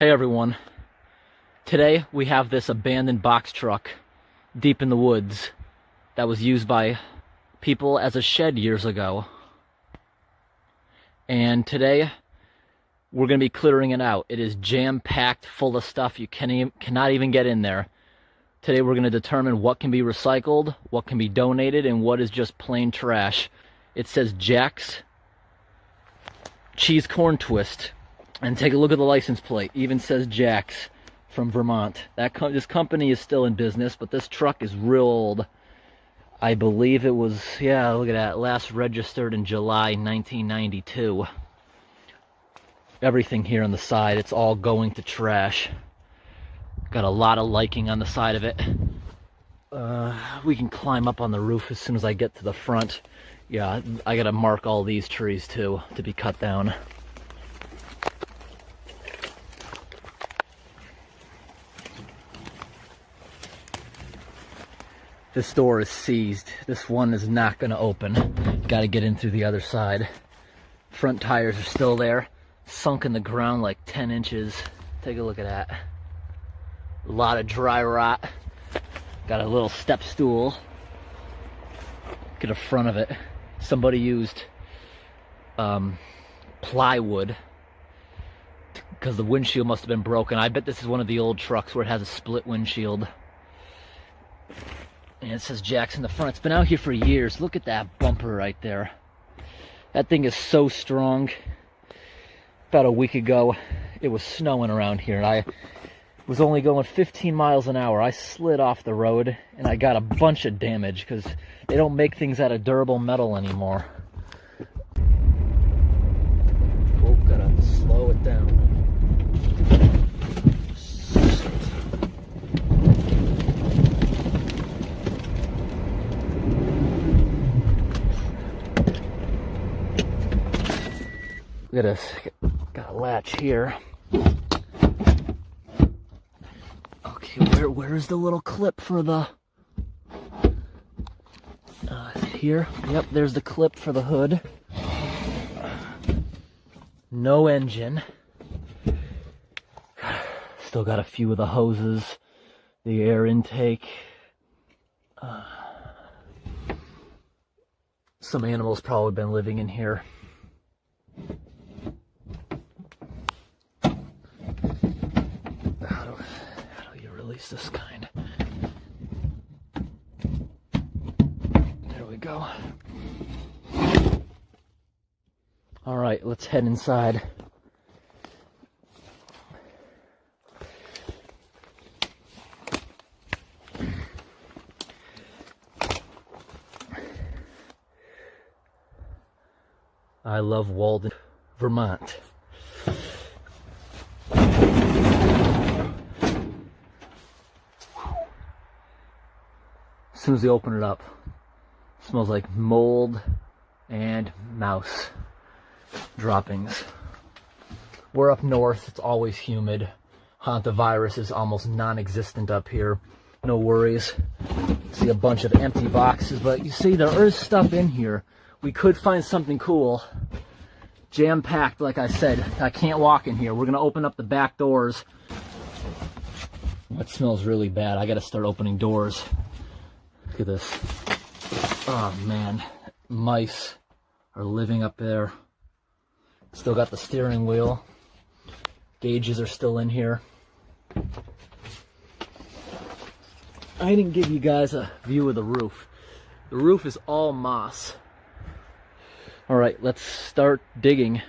Hey everyone, today we have this abandoned box truck deep in the woods that was used by people as a shed years ago. And today we're going to be clearing it out. It is jam-packed full of stuff you cannot even get in there. Today we're going to determine what can be recycled, what can be donated, and what is just plain trash. It says Jack's Cheese Corn Twist. And take a look at the license plate. Even says Jack's from Vermont. This company is still in business, but this truck is real old. I believe it was, yeah, look at that. Last registered in July 1992. Everything here on the side, it's all going to trash. Got a lot of liking on the side of it. We can climb up on the roof as soon as I get to the front. Yeah, I gotta mark all these trees too to be cut down. This door is seized. This one is not going to open. Got to get in through the other side. Front tires are still there. Sunk in the ground like 10 inches. Take a look at that. A lot of dry rot. Got a little step stool. Look at the front of it. Somebody used plywood because the windshield must have been broken. I bet this is one of the old trucks where it has a split windshield. And it says Jack's in the front. It's been out here for years. Look at that bumper right there. That thing is so strong. About a week ago, it was snowing around here, and I was only going 15 miles an hour. I slid off the road, and I got a bunch of damage because they don't make things out of durable metal anymore. Oh, gotta slow it down. Look at this, got a latch here. Okay, where's the little clip for the, here, yep, there's the clip for the hood. No engine. Still got a few of the hoses, the air intake. Some animals probably been living in here. This kind. There we go. All right, let's head inside. I love Walden, Vermont. As soon as they open it up, it smells like mold and mouse droppings. We're up north, it's always humid. Hantavirus is almost non-existent up here. No worries. See a bunch of empty boxes, but you see there is stuff in here. We could find something cool. Jam-packed, like I said. I can't walk in here. We're gonna open up the back doors. It smells really bad. I gotta start opening doors. Look at this. Oh man, mice are living up there. Still got the steering wheel. Gauges are still in here. I didn't give you guys a view of the roof. The roof is all moss. All right, let's start digging.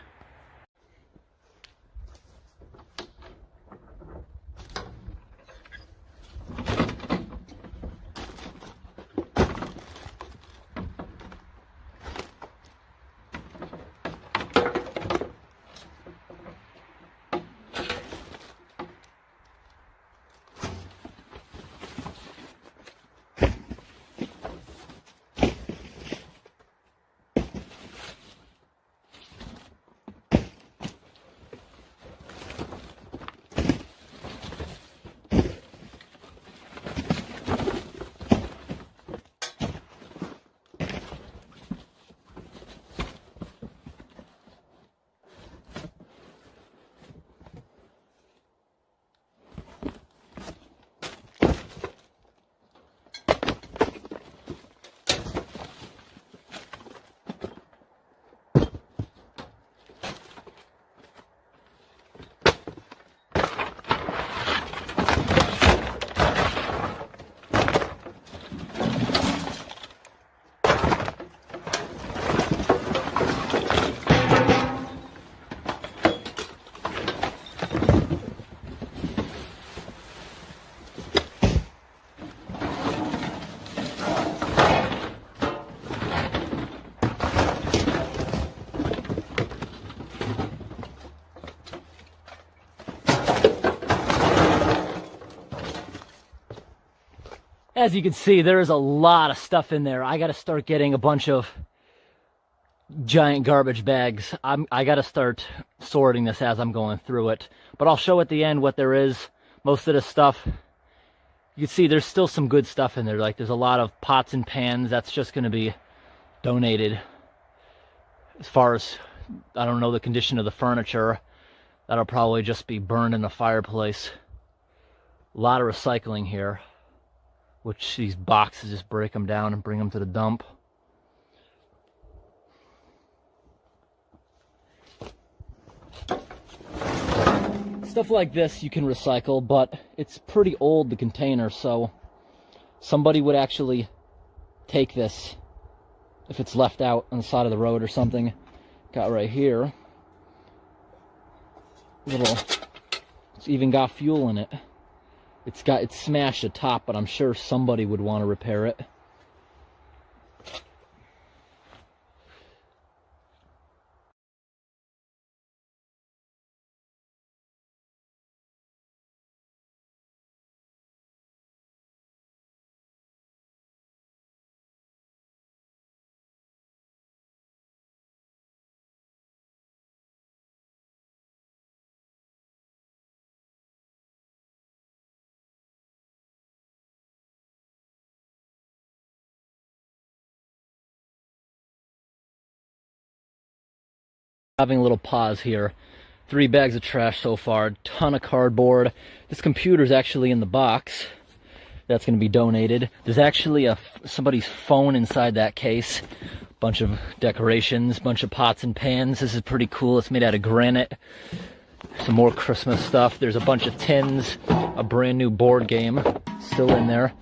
As you can see, there is a lot of stuff in there. I got to start getting a bunch of giant garbage bags. I got to start sorting this as I'm going through it. But I'll show at the end what there is. Most of this stuff, you can see there's still some good stuff in there. Like there's a lot of pots and pans. That's just going to be donated. As far as, I don't know the condition of the furniture, that'll probably just be burned in the fireplace. A lot of recycling here, which these boxes just break them down and bring them to the dump. Stuff like this you can recycle, but it's pretty old, the container, so somebody would actually take this if it's left out on the side of the road or something. Got right here, it's even got fuel in it. It's smashed at top, but I'm sure somebody would want to repair it. Having a little pause here. 3 bags of trash so far, a ton of cardboard. This computer's actually in the box. That's going to be donated. There's actually somebody's phone inside that case. Bunch of decorations, bunch of pots and pans. This is pretty cool. It's made out of granite. Some more Christmas stuff. There's a bunch of tins. A brand new board game still in there.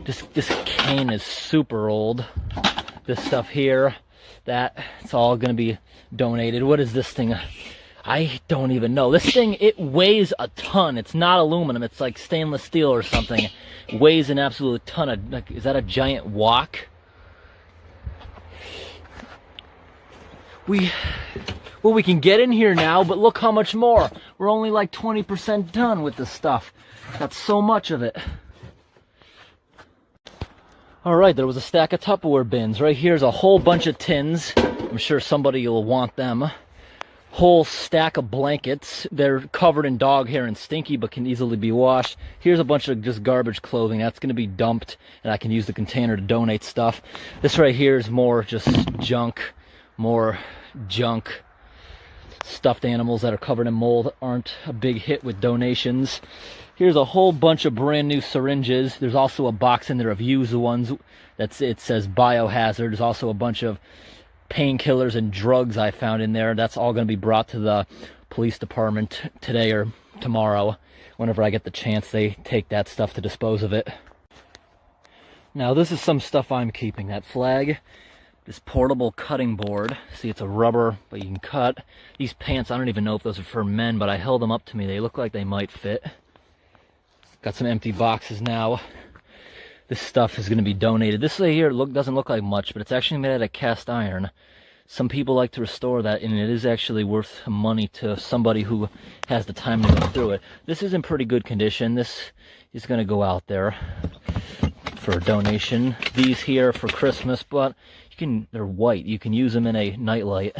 This cane is super old. This stuff here, it's all going to be donated. What is this thing? I don't even know. This thing, it weighs a ton. It's not aluminum. It's like stainless steel or something. It weighs an absolute ton of, like, is that a giant wok? We can get in here now, but look how much more. We're only like 20% done with this stuff. Got so much of it. All right, there was a stack of Tupperware bins. Right here's a whole bunch of tins. I'm sure somebody will want them. Whole stack of blankets. They're covered in dog hair and stinky, but can easily be washed. Here's a bunch of just garbage clothing. That's going to be dumped, and I can use the container to donate stuff. This right here is more just junk. More junk. Stuffed animals that are covered in mold aren't a big hit with donations. Here's a whole bunch of brand new syringes. There's also a box in there of used ones. It says biohazard. There's also a bunch of painkillers and drugs I found in there. That's all going to be brought to the police department today or tomorrow. Whenever I get the chance, they take that stuff to dispose of it. Now this is some stuff I'm keeping. That flag, this portable cutting board. See, it's a rubber, but you can cut. These pants, I don't even know if those are for men, but I held them up to me. They look like they might fit. Got some empty boxes now. This stuff is going to be donated. This right here doesn't look like much, but it's actually made out of cast iron. Some people like to restore that, and it is actually worth money to somebody who has the time to go through it. This is in pretty good condition. This is going to go out there for a donation. These here for Christmas, but they're white. You can use them in a nightlight.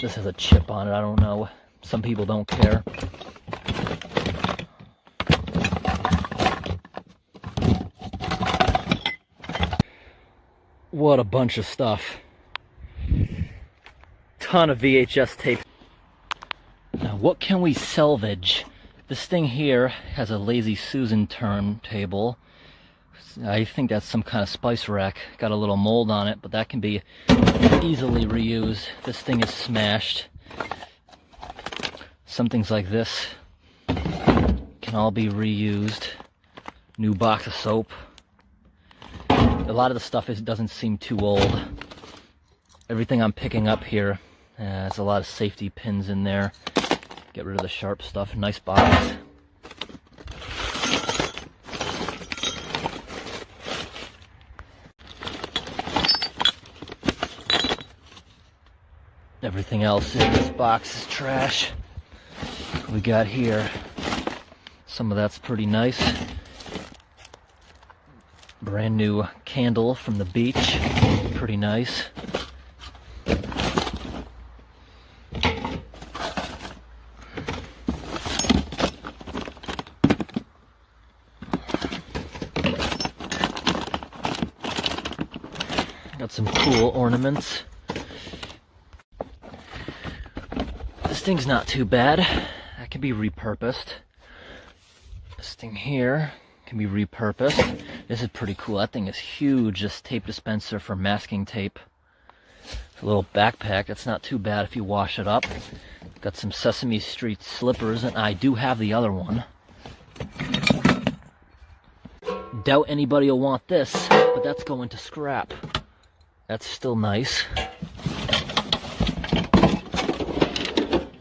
This has a chip on it. I don't know. Some people don't care. What a bunch of stuff. Ton of VHS tape. Now, what can we salvage? This thing here has a Lazy Susan turntable. I think that's some kind of spice rack. Got a little mold on it, but that can be easily reused. This thing is smashed. Some things like this can all be reused. New box of soap. A lot of the stuff doesn't seem too old. Everything I'm picking up here has a lot of safety pins in there. Get rid of the sharp stuff. Nice box. Everything else in this box is trash. We got here. Some of that's pretty nice. Brand new candle from the beach. Pretty nice. Got some cool ornaments. This thing's not too bad. That can be repurposed. This thing here can be repurposed. This is pretty cool. That thing is huge. This tape dispenser for masking tape. It's a little backpack. That's not too bad if you wash it up. Got some Sesame Street slippers, and I do have the other one. Doubt anybody will want this, but that's going to scrap. That's still nice.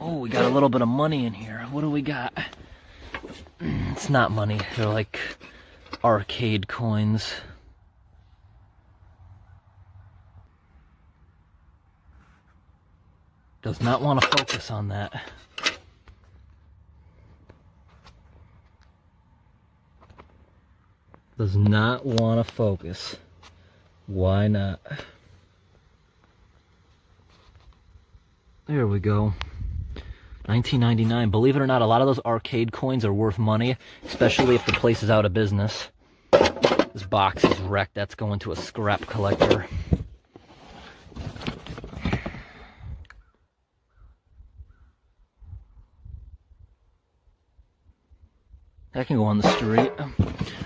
Oh, we got a little bit of money in here. What do we got? It's not money. They're like arcade coins. Does not want to focus on that. Does not want to focus. Why not? There we go. $19.99. Believe it or not, a lot of those arcade coins are worth money, especially if the place is out of business. This box is wrecked. That's going to a scrap collector. That can go on the street.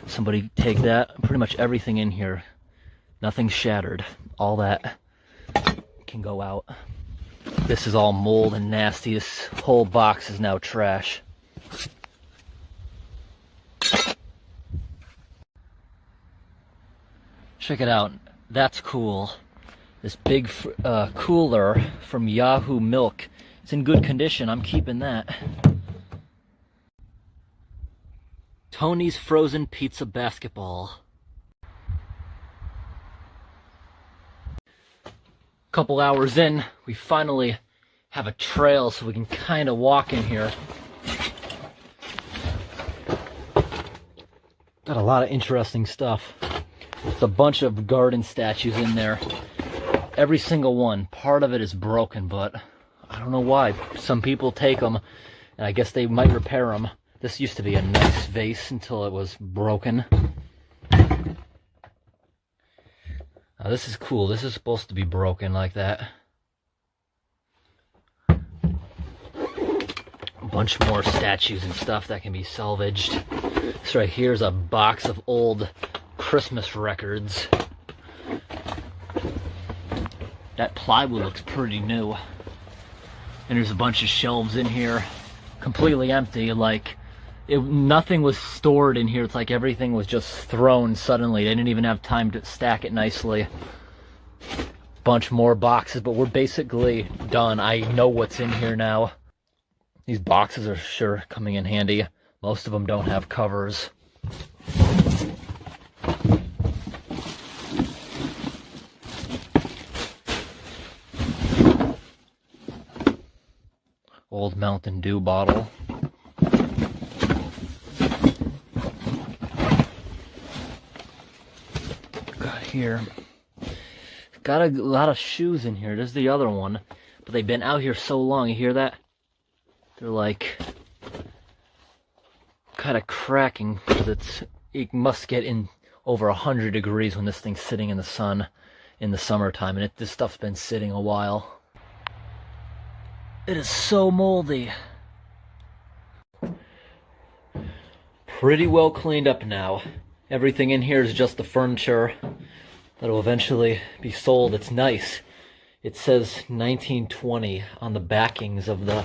Somebody take that. Pretty much everything in here. Nothing's shattered. All that can go out. This is all mold and nasty. This whole box is now trash. Check it out. That's cool. This big cooler from Yahoo Milk. It's in good condition. I'm keeping that. Tony's Frozen Pizza Basketball. Couple hours in, we finally have a trail so we can kind of walk in here. Got a lot of interesting stuff. There's a bunch of garden statues in there. Every single one. Part of it is broken, but I don't know why. Some people take them, and I guess they might repair them. This used to be a nice vase until it was broken. Now, this is cool. This is supposed to be broken like that. A bunch more statues and stuff that can be salvaged. This right here is a box of old Christmas records. That plywood looks pretty new. And there's a bunch of shelves in here, completely empty. Like, nothing was stored in here. It's like everything was just thrown suddenly. They didn't even have time to stack it nicely. Bunch more boxes, but we're basically done. I know what's in here now. These boxes are sure coming in handy. Most of them don't have covers. Old Mountain Dew bottle. Here. Got a lot of shoes in here. There's the other one. But they've been out here so long. You hear that? They're like kind of cracking because it must get in over 100 degrees when this thing's sitting in the sun in the summertime. And this stuff's been sitting a while. It is so moldy. Pretty well cleaned up now. Everything in here is just the furniture that'll eventually be sold. It's nice. It says 1920 on the backings of the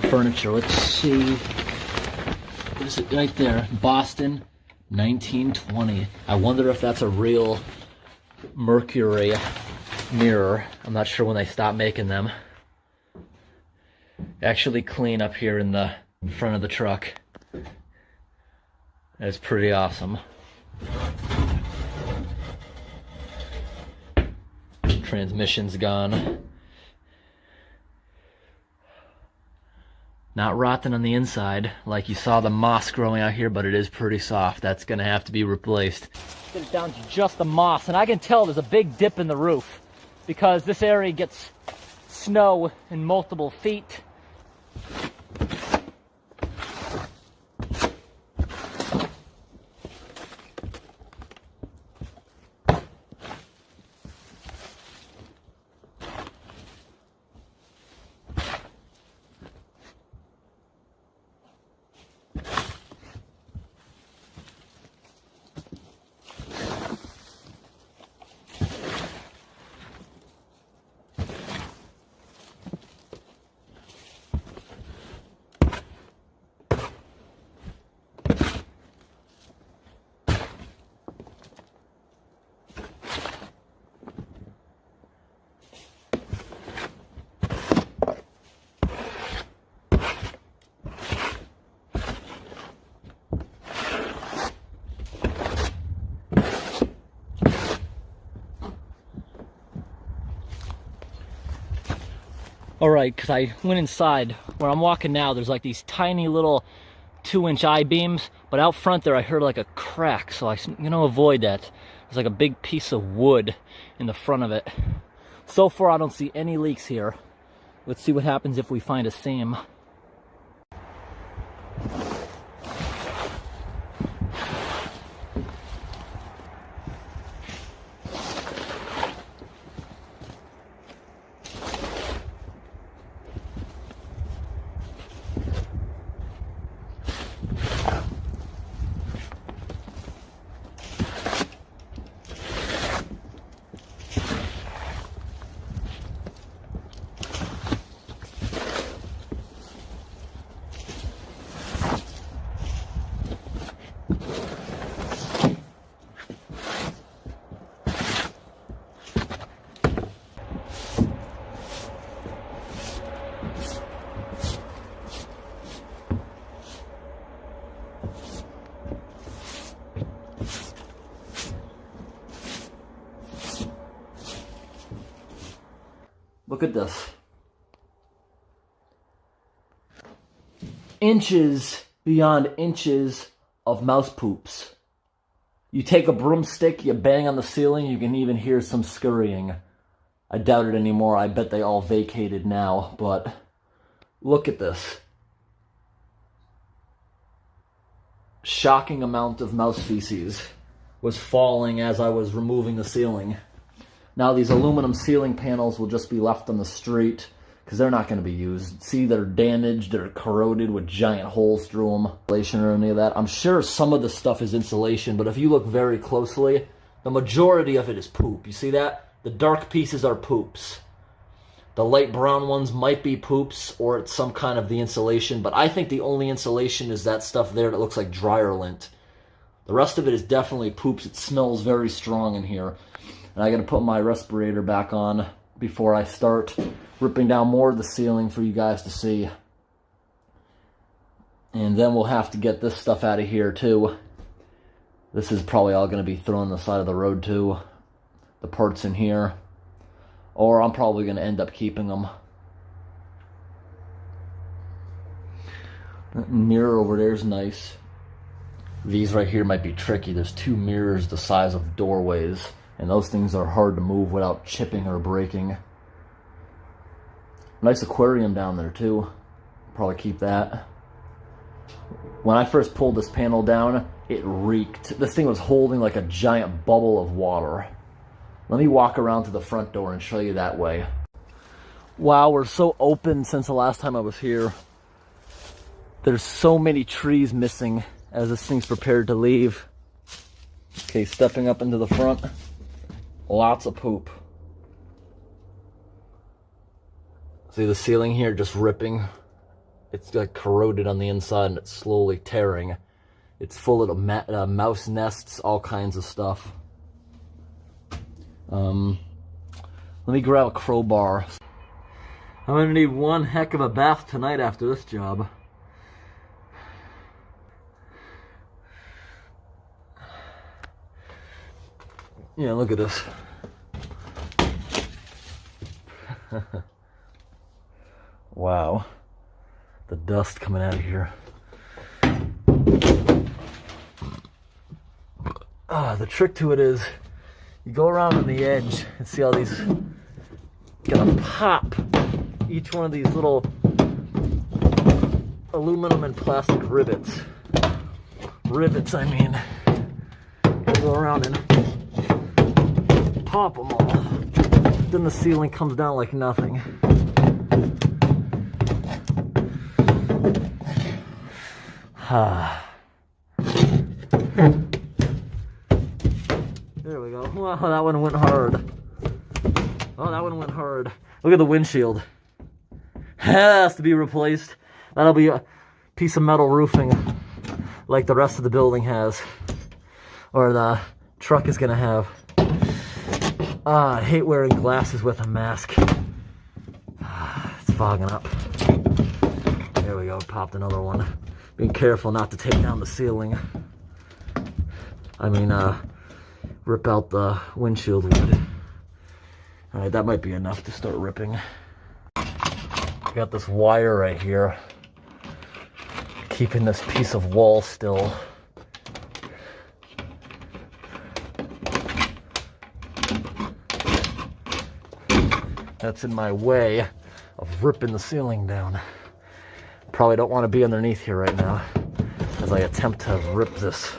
furniture. Let's see. What is it right there? Boston, 1920. I wonder if that's a real Mercury mirror. I'm not sure when they stopped making them. Actually clean up here in the front of the truck. That's pretty awesome. Transmission's gone. Not rotten on the inside, like you saw the moss growing out here, but it is pretty soft. That's gonna have to be replaced. Get it down to just the moss, and I can tell there's a big dip in the roof because this area gets snow in multiple feet. All right, because I went inside. Where I'm walking now, there's like these tiny little 2-inch I-beams, but out front there I heard like a crack, so I'm gonna avoid that. There's like a big piece of wood in the front of it. So far I don't see any leaks here. Let's see what happens if we find a seam. Look at this. Inches beyond inches of mouse poops. You take a broomstick, you bang on the ceiling, you can even hear some scurrying. I doubt it anymore. I bet they all vacated now, but look at this. Shocking amount of mouse feces was falling as I was removing the ceiling. Now these aluminum ceiling panels will just be left on the street because they're not going to be used. See, they're damaged, they're corroded with giant holes through them. Insulation or any of that. I'm sure some of the stuff is insulation, but if you look very closely, the majority of it is poop. You see that? The dark pieces are poops. The light brown ones might be poops or it's some kind of the insulation, but I think the only insulation is that stuff there that looks like dryer lint. The rest of it is definitely poops. It smells very strong in here. And I gotta put my respirator back on before I start ripping down more of the ceiling for you guys to see. And then we'll have to get this stuff out of here too. This is probably all gonna be thrown on the side of the road too. The parts in here. Or I'm probably gonna end up keeping them. That mirror over there is nice. These right here might be tricky. There's 2 mirrors the size of doorways. And those things are hard to move without chipping or breaking. Nice aquarium down there too. Probably keep that. When I first pulled this panel down, it reeked. This thing was holding like a giant bubble of water. Let me walk around to the front door and show you that way. Wow, we're so open since the last time I was here. There's so many trees missing as this thing's prepared to leave. Okay, stepping up into the front. Lots of poop. See the ceiling here just ripping? It's like corroded on the inside and it's slowly tearing. It's full of mouse nests, all kinds of stuff. Let me grab a crowbar. I'm gonna need one heck of a bath tonight after this job. Yeah, look at this. Wow. the dust coming out of here. The trick to it is you go around on the edge and see all these, gonna pop each one of these little aluminum and plastic rivets. I mean. Go around and pop them all. Then the ceiling comes down like nothing. There we go. Wow, that one went hard. Oh, that one went hard. Look at the windshield. Has to be replaced. That'll be a piece of metal roofing like the rest of the building has. Or the truck is gonna have. I hate wearing glasses with a mask. It's fogging up. There we go, popped another one. Being careful not to take down the ceiling. I mean, rip out the windshield wood. Alright, that might be enough to start ripping. Got this wire right here, keeping this piece of wall still. That's in my way of ripping the ceiling down. Probably don't want to be underneath here right now as I attempt to rip this.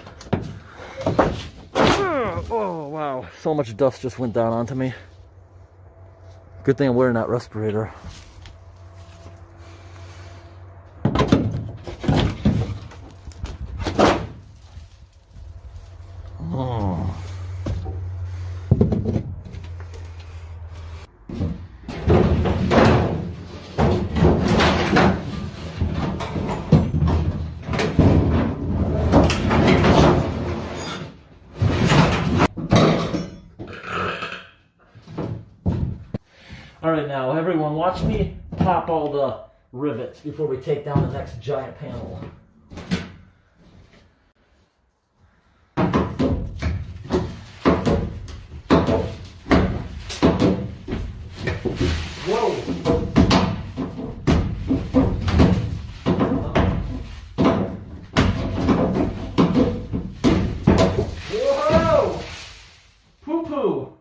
Oh wow, so much dust just went down onto me. Good thing I'm wearing that respirator. Alright, now everyone, watch me pop all the rivets before we take down the next giant panel. Whoa! Whoa! Poo-poo!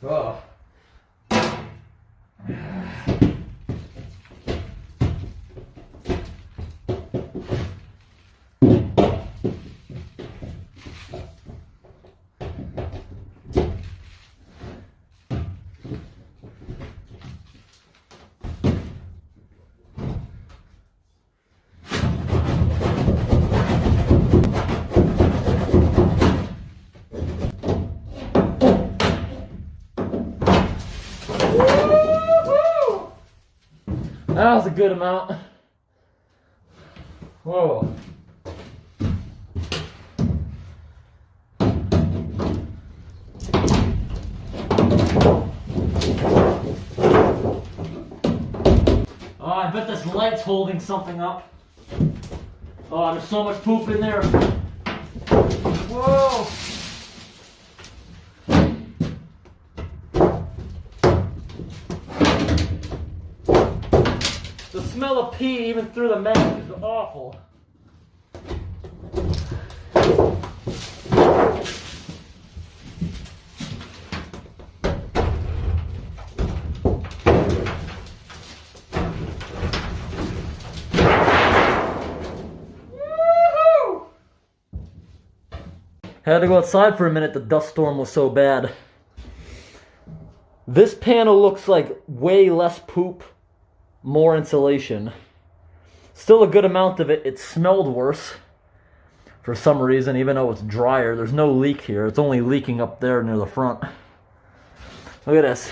Oh. That was a good amount. Whoa. Oh, I bet this light's holding something up. Oh, there's so much poop in there. Whoa. The smell of pee even through the mask is awful. Woo-hoo! Had to go outside for a minute, the dust storm was so bad. This panel looks like way less poop, more insulation. Still a good amount of it. It smelled worse for some reason, even though it's drier. There's no leak here. It's only leaking up there near the front. Look at this.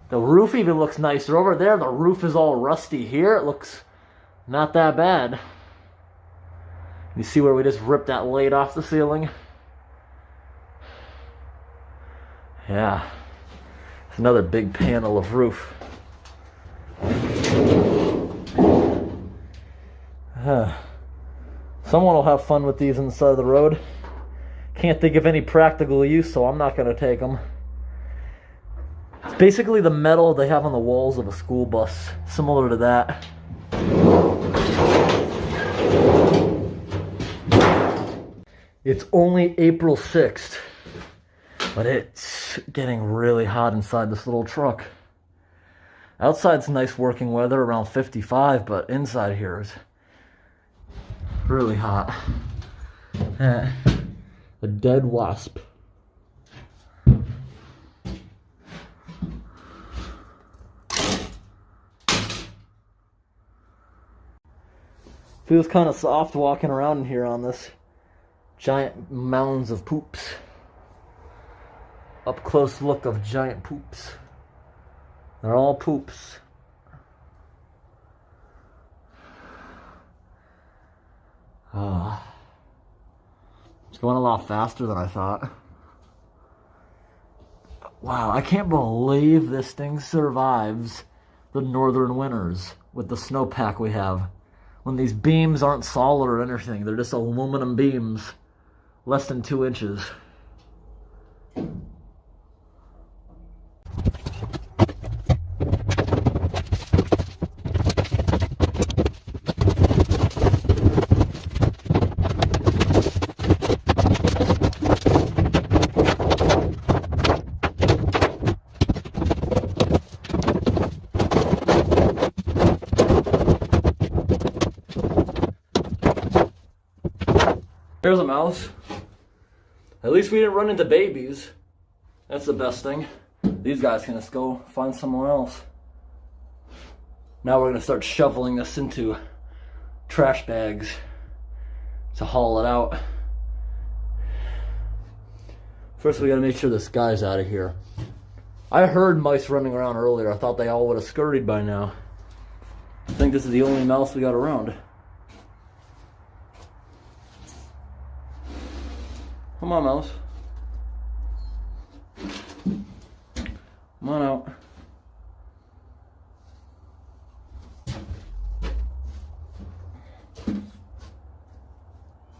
The roof even looks nicer. Over there, the roof is all rusty. Here, it looks not that bad. You see where we just ripped that light off the ceiling? Yeah. It's another big panel of roof. Someone will have fun with these on the side of the road. Can't think of any practical use, so I'm not going to take them. It's basically the metal they have on the walls of a school bus, similar to that. It's only April 6th, but it's getting really hot inside this little truck. Outside's nice working weather, around 55, but inside here is really hot. A dead wasp. Feels kind of soft walking around in here on this giant mounds of poops. Up close look of giant poops. They're all poops. It's going a lot faster than I thought. Wow, I can't believe this thing survives the northern winters with the snowpack we have. When these beams aren't solid or anything, they're just aluminum beams, less than 2 inches. There's a mouse. At least we didn't run into babies. That's the best thing. These guys can just go find somewhere else. Now we're going to start shoveling this into trash bags to haul it out. First we got to make sure this guy's out of here. I heard mice running around earlier. I thought they all would have scurried by now. I think this is the only mouse we got around. Come on, mouse. Come on out.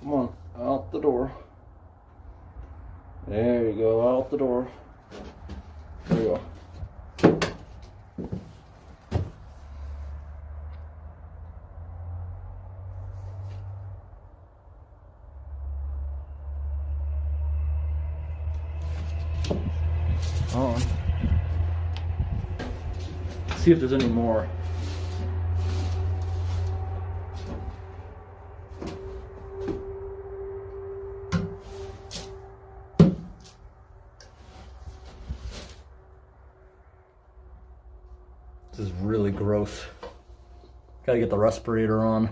Come on, out the door. There you go, out the door. There you go. On. See if there's any more. This is really gross. Gotta get the respirator on.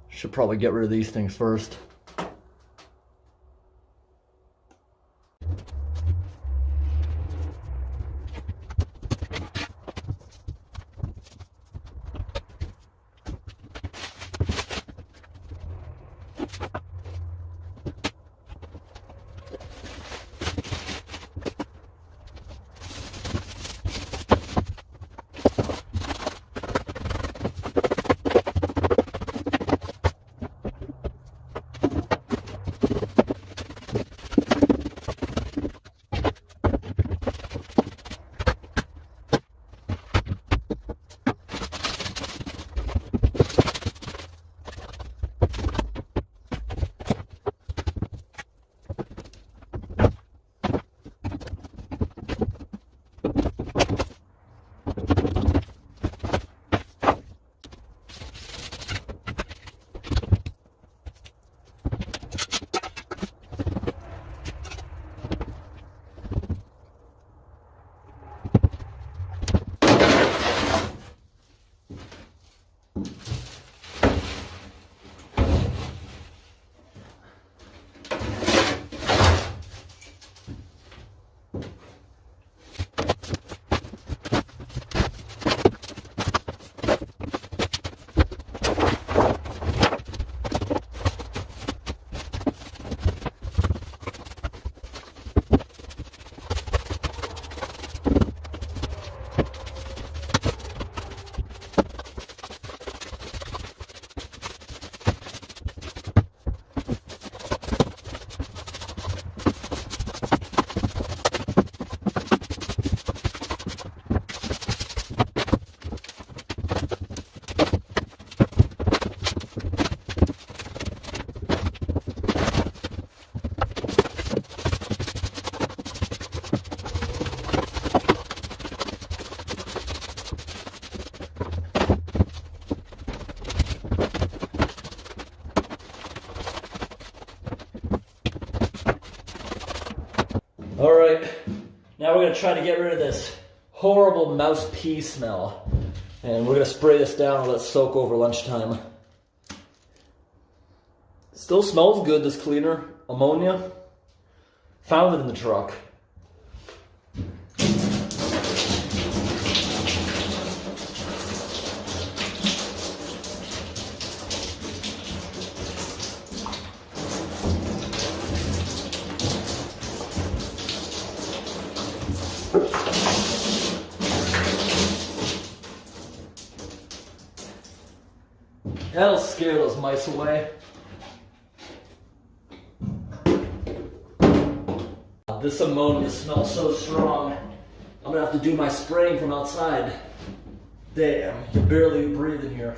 Should probably get rid of these things first. we're gonna try to get rid of this horrible mouse pee smell. And we're gonna spray this down and let it soak over lunchtime. Still smells good, this cleaner. Ammonia. Found it in the truck. That'll scare those mice away. This ammonia smells so strong. I'm gonna have to do my spraying from outside. Damn, you can barely breathe in here.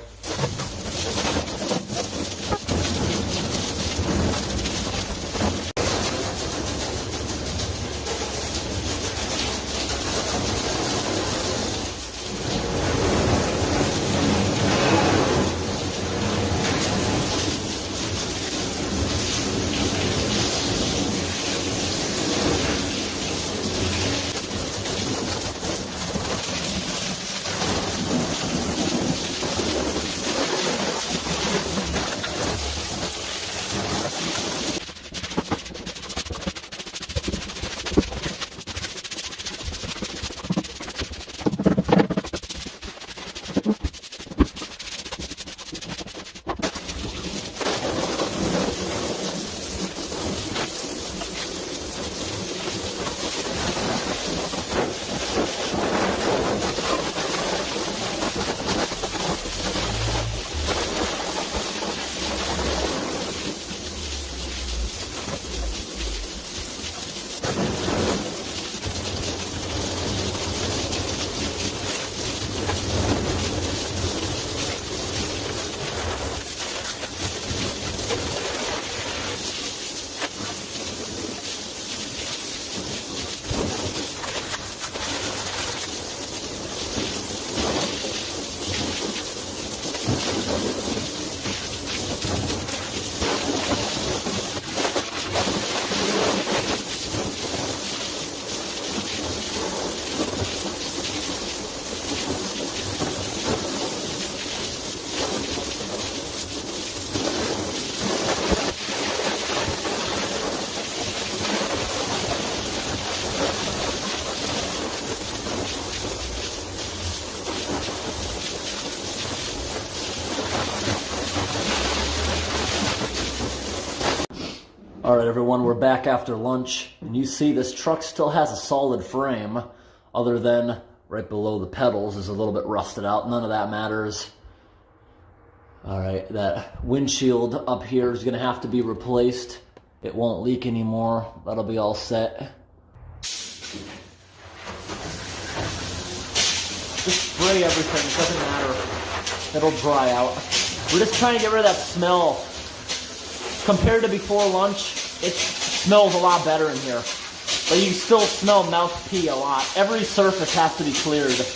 Alright everyone, we're back after lunch, and you see this truck still has a solid frame, other than right below the pedals is a little bit rusted out. None of that matters. Alright, that windshield up here is going to have to be replaced. It won't leak anymore. That'll be all set. Just spray everything, it doesn't matter. It'll dry out. We're just trying to get rid of that smell. Compared to before lunch, it smells a lot better in here. But you still smell mouse pee a lot. Every surface has to be cleared.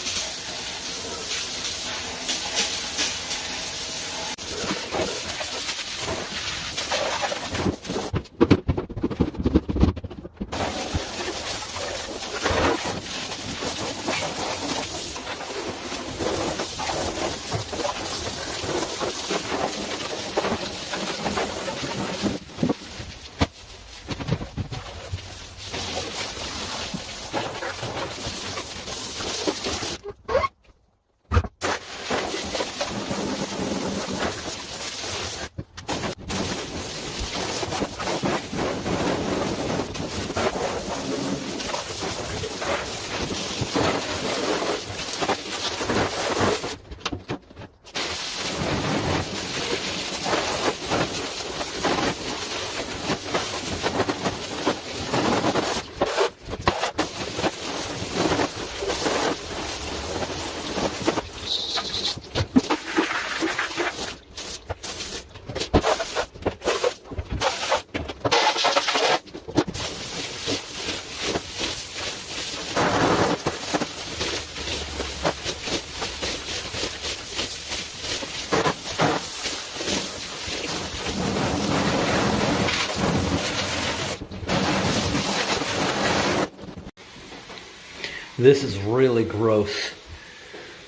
This is really gross.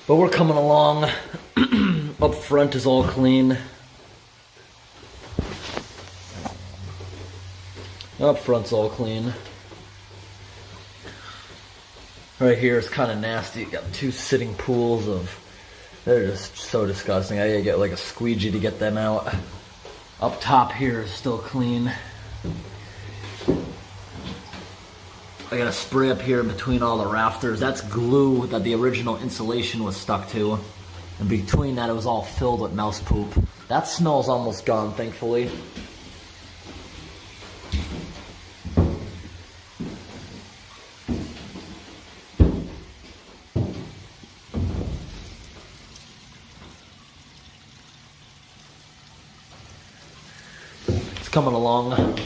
But we're coming along. Up front is all clean. Up front's all clean. Right here is kind of nasty. Got two sitting pools of... They're just so disgusting. I gotta get like a squeegee to get them out. Up top here is still clean. I got a spray up here between all the rafters. That's glue that the original insulation was stuck to. And between that, it was all filled with mouse poop. That smell's almost gone, thankfully. It's coming along.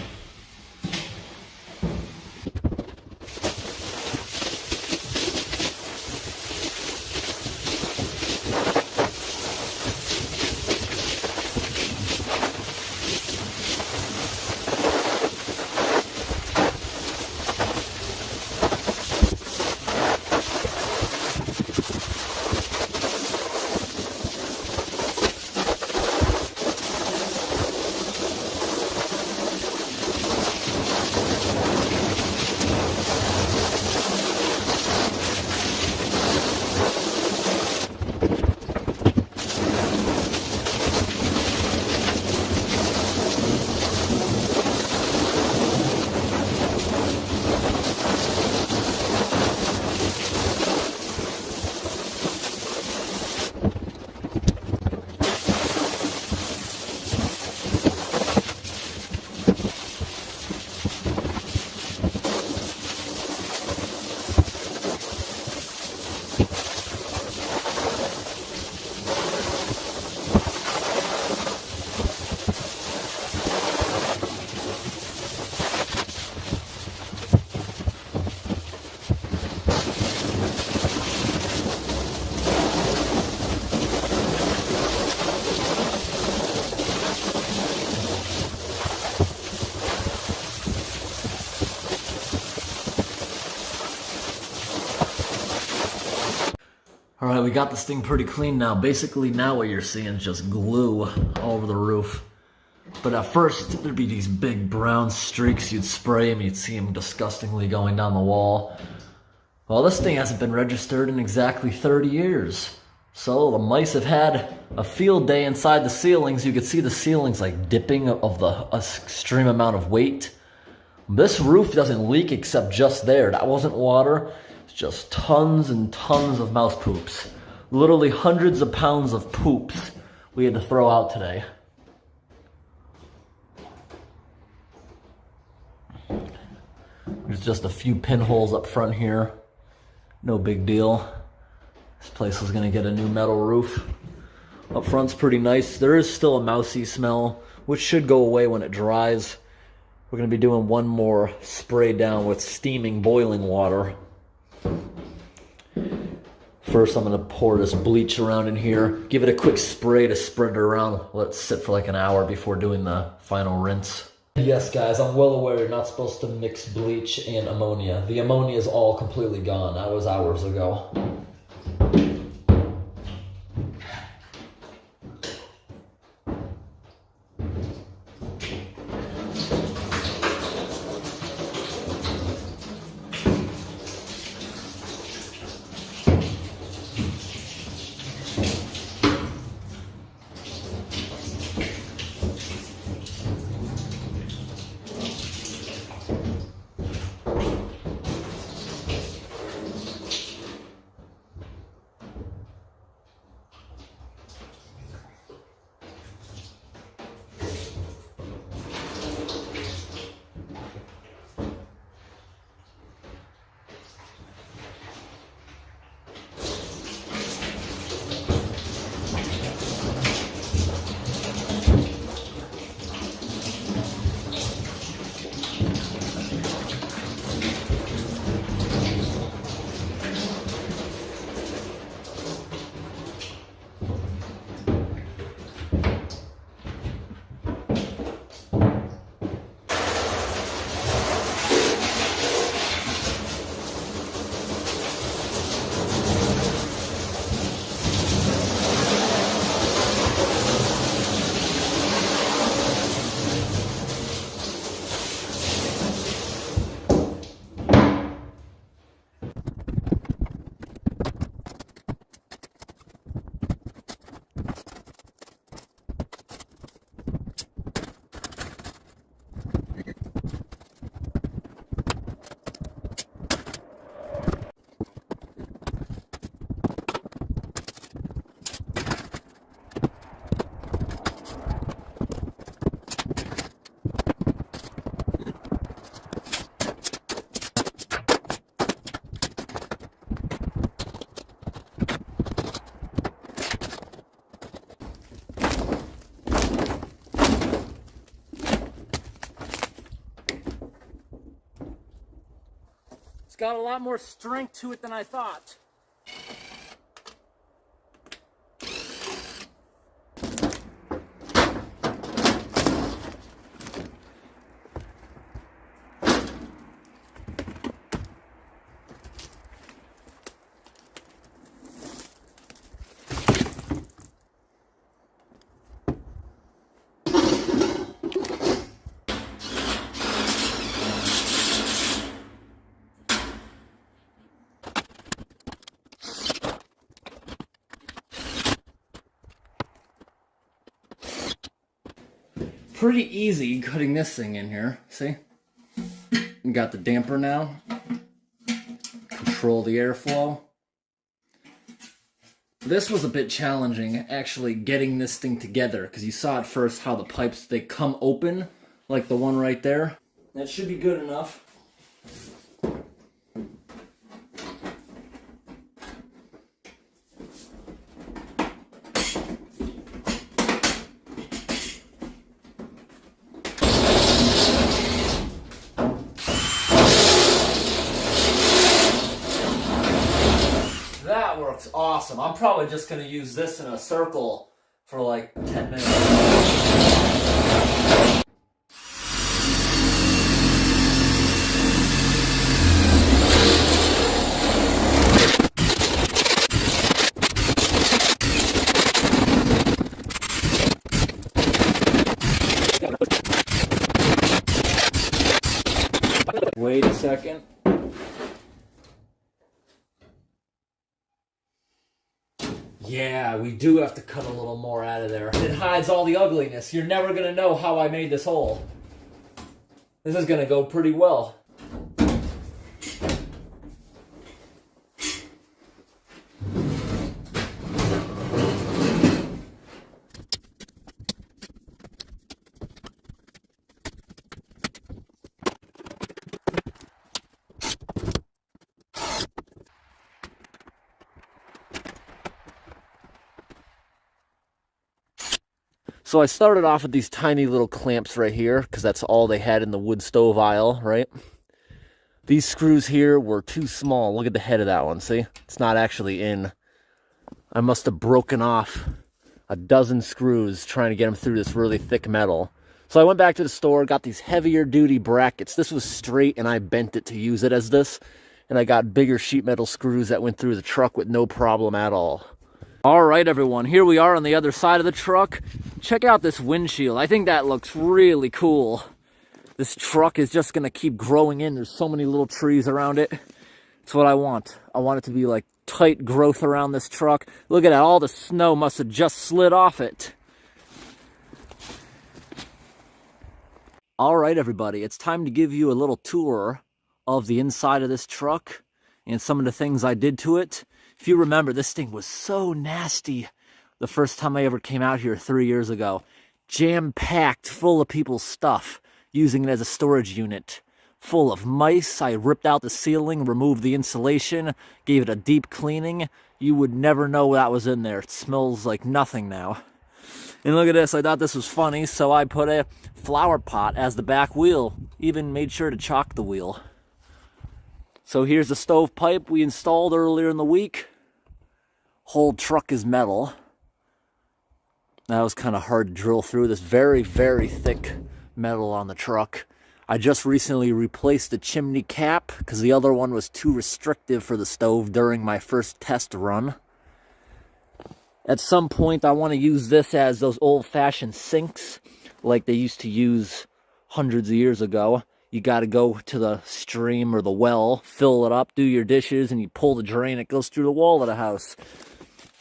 Alright, we got this thing pretty clean now. Basically now what you're seeing is just glue all over the roof. But at first, there'd be these big brown streaks. You'd spray them, you'd see them disgustingly going down the wall. Well, this thing hasn't been registered in exactly 30 years. So the mice have had a field day inside the ceilings. You could see the ceilings like dipping of the extreme amount of weight. This roof doesn't leak except just there. That wasn't water. It's just tons and tons of mouse poops. Literally hundreds of pounds of poops we had to throw out today. There's just a few pinholes up front here. No big deal. This place is gonna get a new metal roof. Up front's pretty nice. There is still a mousy smell, which should go away when it dries. We're gonna be doing one more spray down with steaming boiling water. First, I'm gonna pour this bleach around in here. Give it a quick spray to spread it around. Let it sit for like an hour before doing the final rinse. Yes, guys, I'm well aware you're not supposed to mix bleach and ammonia. The ammonia is all completely gone. That was hours ago. got a lot more strength to it than I thought. Pretty easy cutting this thing in here, see? You got the damper now. Control the airflow. This was a bit challenging, actually getting this thing together, because you saw at first how the pipes, they come open, like the one right there. That should be good enough. That works awesome. I'm probably just going to use this in a circle for like 10 minutes. Wait a second. Yeah, we do have to cut a little more out of there. It hides all the ugliness. You're never going to know how I made this hole. This is going to go pretty well. So I started off with these tiny little clamps right here, because that's all they had in the wood stove aisle, right? These screws here were too small. Look at the head of that one, see? It's not actually in. I must have broken off a dozen screws trying to get them through this really thick metal. So I went back to the store, got these heavier duty brackets. This was straight, and I bent it to use it as this. And I got bigger sheet metal screws that went through the truck with no problem at all. All right, everyone, here we are on the other side of the truck. Check out this windshield. I think that looks really cool. This truck is just gonna keep growing in. There's so many little trees around it. It's what I want. I want it to be like tight growth around this truck. Look at that, all the snow must have just slid off it. All right, everybody, it's time to give you a little tour of the inside of this truck and some of the things I did to it. If you remember, this thing was so nasty the first time I ever came out here 3 years ago. Jam-packed full of people's stuff, using it as a storage unit. Full of mice. I ripped out the ceiling, removed the insulation, gave it a deep cleaning. You would never know that was in there. It smells like nothing now. And look at this, I thought this was funny, so I put a flower pot as the back wheel. Even made sure to chalk the wheel. So here's the stovepipe we installed earlier in the week. Whole truck is metal. That was kind of hard to drill through. This very, very thick metal on the truck. I just recently replaced the chimney cap because the other one was too restrictive for the stove during my first test run. At some point, I want to use this as those old-fashioned sinks like they used to use hundreds of years ago. You got to go to the stream or the well, fill it up, do your dishes, and you pull the drain. It goes through the wall of the house.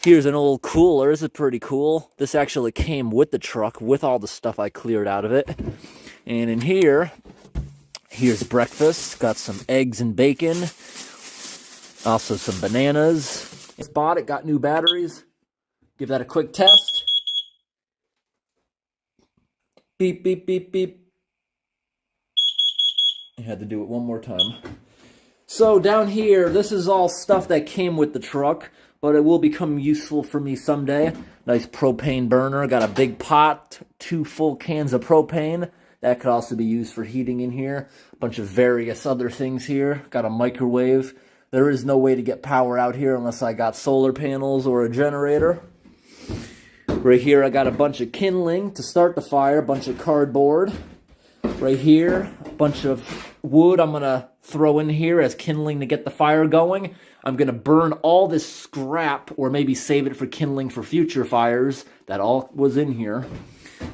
Here's an old cooler. This is pretty cool. This actually came with the truck, with all the stuff I cleared out of it. And in here, here's breakfast. Got some eggs and bacon. Also some bananas. It's bought it, got new batteries. Give that a quick test. Beep, beep, beep, beep. I had to do it one more time. So down here, this is all stuff that came with the truck, but it will become useful for me someday. Nice propane burner. Got a big pot, 2 full cans of propane. That could also be used for heating in here. A bunch of various other things here. Got a microwave. There is no way to get power out here unless I got solar panels or a generator. Right here I got a bunch of kindling to start the fire, a bunch of cardboard. Right here, a bunch of wood I'm going to throw in here as kindling to get the fire going. I'm going to burn all this scrap or maybe save it for kindling for future fires. That all was in here.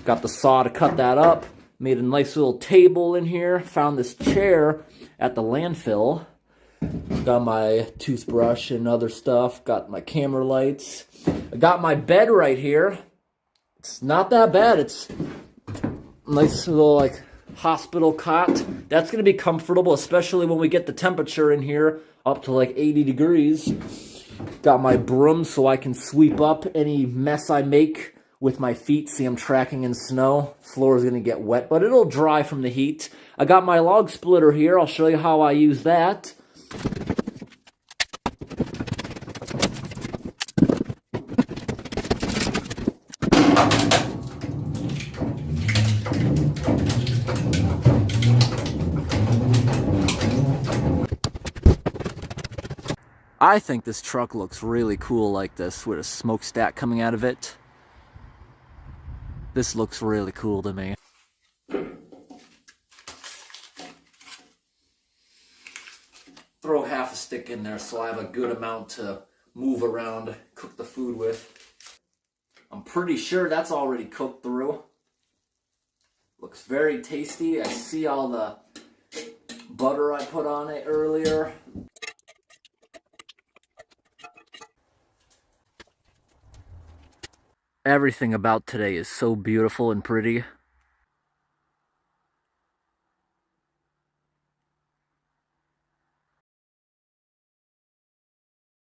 Got the saw to cut that up. Made a nice little table in here. Found this chair at the landfill. Got my toothbrush and other stuff. Got my camera lights. I got my bed right here. It's not that bad. It's a nice little like hospital cot. That's going to be comfortable, especially when we get the temperature in here up to like 80 degrees. Got my broom so I can sweep up any mess I make with my feet. See, I'm tracking in snow. Floor is going to get wet, but it'll dry from the heat. I got my log splitter here. I'll show you how I use that. I think this truck looks really cool like this with a smokestack coming out of it. This looks really cool to me. Throw half a stick in there so I have a good amount to move around, cook the food with. I'm pretty sure that's already cooked through. Looks very tasty. I see all the butter I put on it earlier. Everything about today is so beautiful and pretty.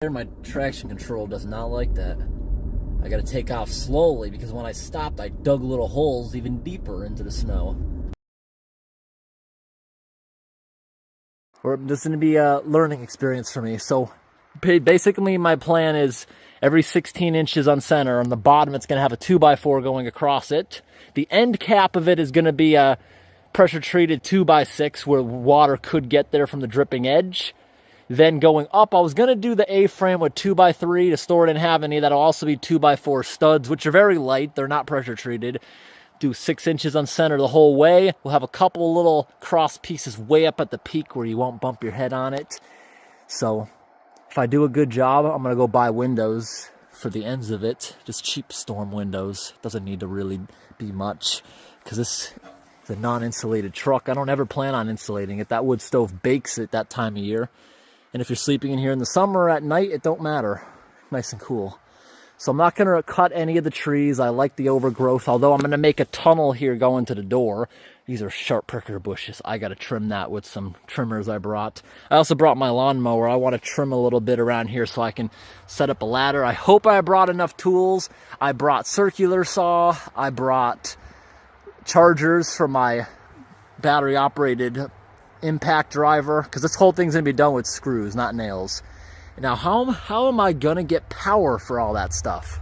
My traction control does not like that. I gotta take off slowly because when I stopped, I dug little holes even deeper into the snow. This is gonna be a learning experience for me. So basically my plan is every 16 inches on center, on the bottom it's gonna have a 2x4 going across it. The end cap of it is gonna be a pressure treated 2x6 where water could get there from the dripping edge. Then going up, I was going to do the A-frame with 2x3 to store it in have any. That'll also be 2x4 studs, which are very light. They're not pressure treated. Do 6 inches on center the whole way. We'll have a couple little cross pieces way up at the peak where you won't bump your head on it. So if I do a good job, I'm going to go buy windows for the ends of it. Just cheap storm windows. Doesn't need to really be much because this is a non-insulated truck. I don't ever plan on insulating it. That wood stove bakes it that time of year. And if you're sleeping in here in the summer or at night, it don't matter. Nice and cool. So I'm not going to cut any of the trees. I like the overgrowth, although I'm going to make a tunnel here going to the door. These are sharp pricker bushes. I got to trim that with some trimmers I brought. I also brought my lawnmower. I want to trim a little bit around here so I can set up a ladder. I hope I brought enough tools. I brought circular saw. I brought chargers for my battery-operated impact driver, because this whole thing's gonna be done with screws, not nails. Now, how am I gonna get power for all that stuff?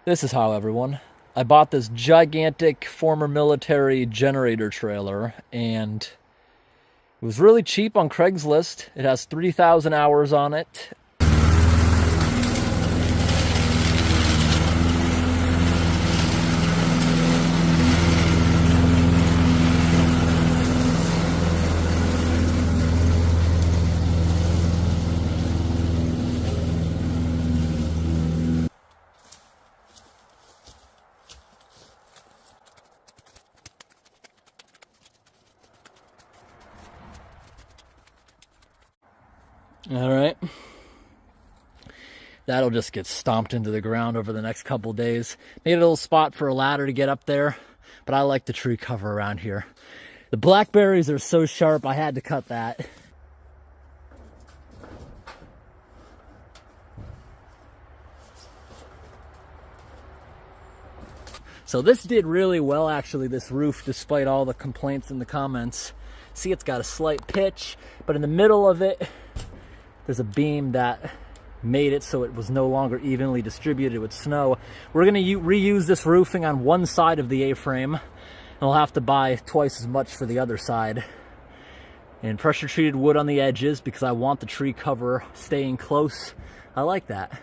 This is how, everyone. I bought this gigantic former military generator trailer, and it was really cheap on Craigslist. It has 3,000 hours on it. All right, that'll just get stomped into the ground over the next couple days. Made a little spot for a ladder to get up there, but I like the tree cover around here. The blackberries are so sharp, I had to cut that. So this did really well, actually, this roof, despite all the complaints in the comments. See, it's got a slight pitch, but in the middle of it, there's a beam that made it so it was no longer evenly distributed with snow. We're going to reuse this roofing on one side of the A-frame, I'll have to buy twice as much for the other side. And pressure treated wood on the edges because I want the tree cover staying close. I like that.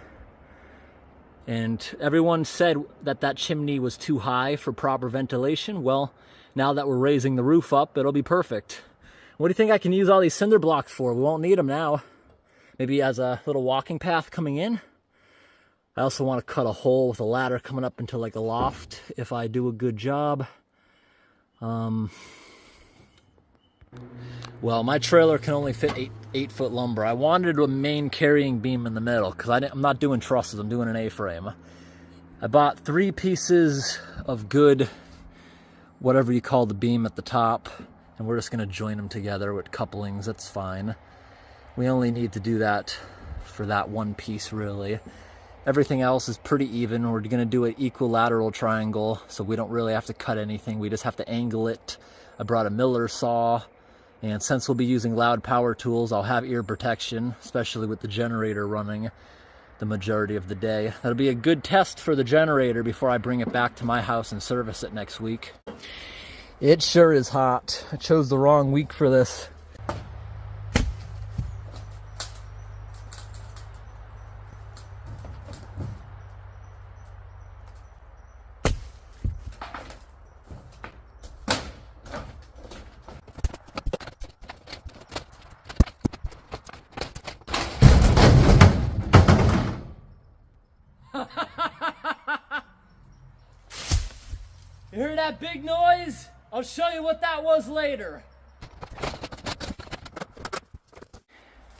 And everyone said that that chimney was too high for proper ventilation. Well, now that we're raising the roof up, it'll be perfect. What do you think I can use all these cinder blocks for? We won't need them now. Maybe as a little walking path coming in. I also want to cut a hole with a ladder coming up into like a loft if I do a good job. Well, my trailer can only fit 8-foot lumber. I wanted a main carrying beam in the middle because I'm not doing trusses, I'm doing an A-frame. I bought 3 pieces of good, whatever you call the beam at the top, and we're just going to join them together with couplings. That's fine. We only need to do that for that one piece, really. Everything else is pretty even. We're going to do an equilateral triangle, so we don't really have to cut anything. We just have to angle it. I brought a miller saw. And since we'll be using loud power tools, I'll have ear protection, especially with the generator running the majority of the day. That'll be a good test for the generator before I bring it back to my house and service it next week. It sure is hot. I chose the wrong week for this. You hear that big noise? I'll show you what that was later.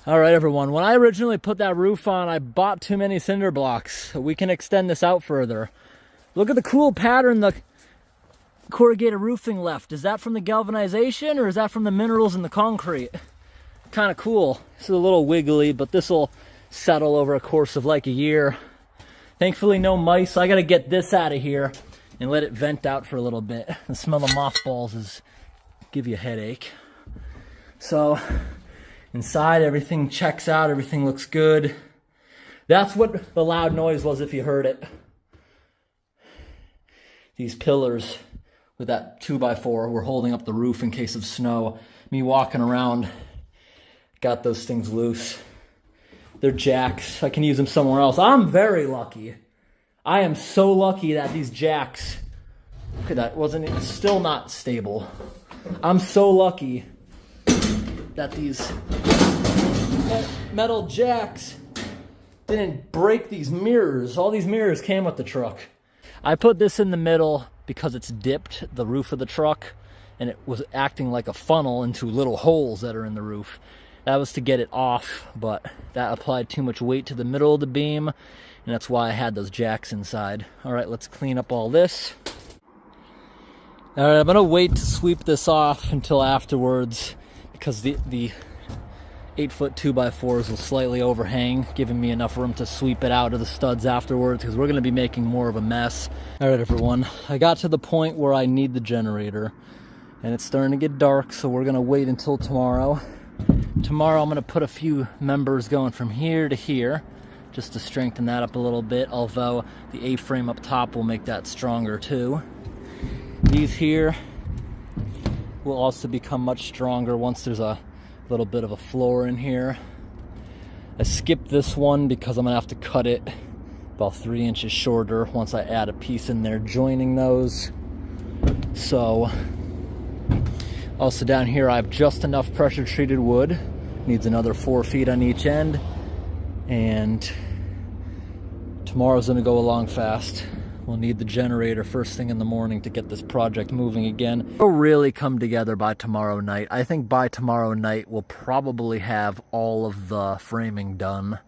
All right, everyone. When I originally put that roof on, I bought too many cinder blocks. We can extend this out further. Look at the cool pattern the corrugated roofing left. Is that from the galvanization or is that from the minerals in the concrete? Kind of cool. This is a little wiggly, but this will settle over a course of like a year. Thankfully, no mice. I got to get this out of here and let it vent out for a little bit. The smell of mothballs give you a headache. So inside, everything checks out. Everything looks good. That's what the loud noise was if you heard it. These pillars with that 2x4 were holding up the roof in case of snow. Me walking around, got those things loose. They're jacks. I can use them somewhere else. I'm very lucky. I am so lucky that these jacks, look at that, it's still not stable. I'm so lucky that these metal jacks didn't break these mirrors. All these mirrors came with the truck. I put this in the middle because it's dipped, the roof of the truck, and it was acting like a funnel into little holes that are in the roof. That was to get it off, but that applied too much weight to the middle of the beam, and that's why I had those jacks inside. All right, let's clean up all this. All right, I'm gonna wait to sweep this off until afterwards because the 8-foot 2x4s will slightly overhang, giving me enough room to sweep it out of the studs afterwards because we're gonna be making more of a mess. All right, everyone, I got to the point where I need the generator and it's starting to get dark, so we're gonna wait until tomorrow. Tomorrow I'm gonna put a few members going from here to here just to strengthen that up a little bit, although the A-frame up top will make that stronger too. These here will also become much stronger once there's a little bit of a floor in here. I skipped this one because I'm gonna have to cut it about 3 inches shorter once I add a piece in there joining those. So also down here I have just enough pressure treated wood. Needs another 4 feet on each end, and tomorrow's gonna go along fast. We'll need the generator first thing in the morning to get this project moving again. It'll really come together by tomorrow night. I think by tomorrow night we'll probably have all of the framing done.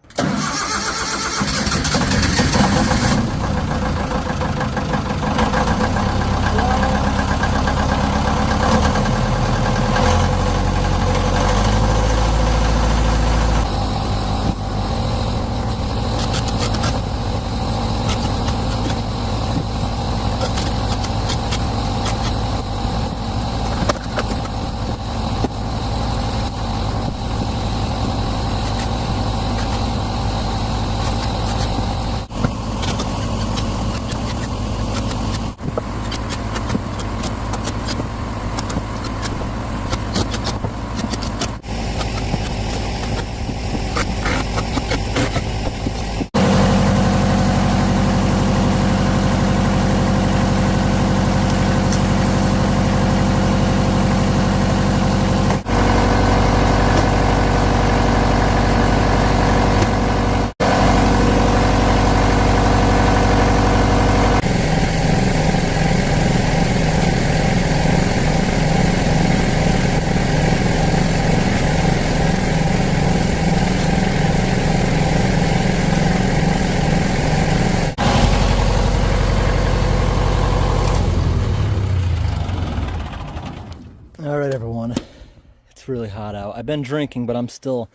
It's really hot out. I've been drinking, but I'm still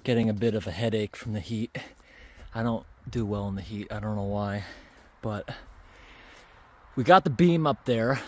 getting a bit of a headache from the heat. I don't do well in the heat. I don't know why, but we got the beam up there.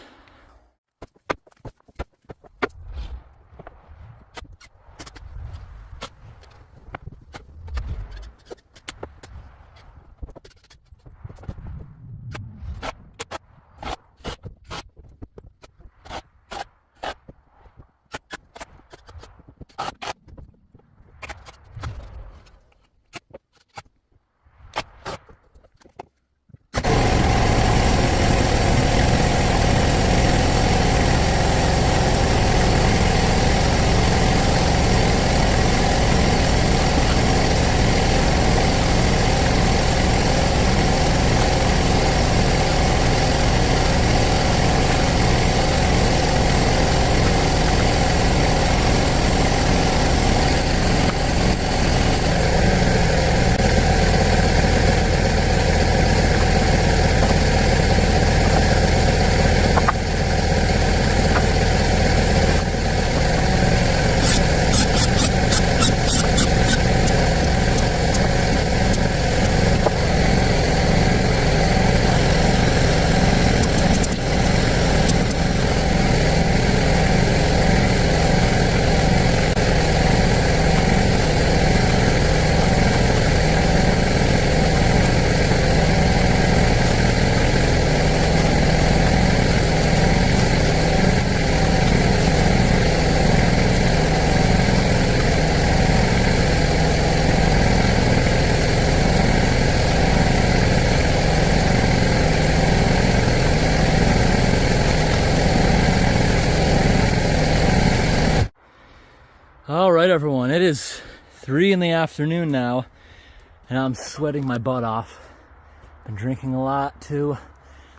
All right, everyone, it is 3 in the afternoon now, and I'm sweating my butt off. Been drinking a lot too.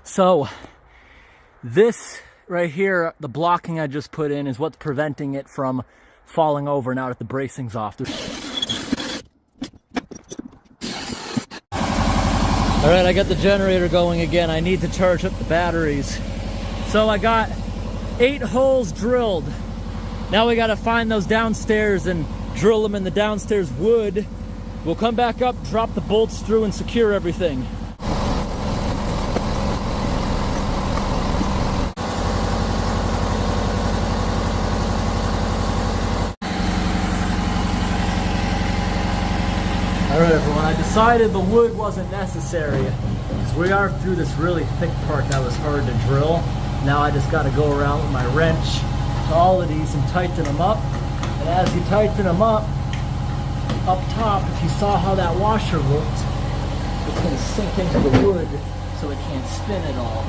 So this right here, the blocking I just put in, is what's preventing it from falling over now that the bracing's off. All right, I got the generator going again. I need to charge up the batteries. So I got 8 holes drilled. Now we gotta find those downstairs and drill them in the downstairs wood. We'll come back up, drop the bolts through, and secure everything. All right, everyone, I decided the wood wasn't necessary because we are through this really thick part that was hard to drill. Now I just gotta go around with my wrench to all of these and tighten them up. And as you tighten them up top, if you saw how that washer looked, it's going to sink into the wood so it can't spin at all.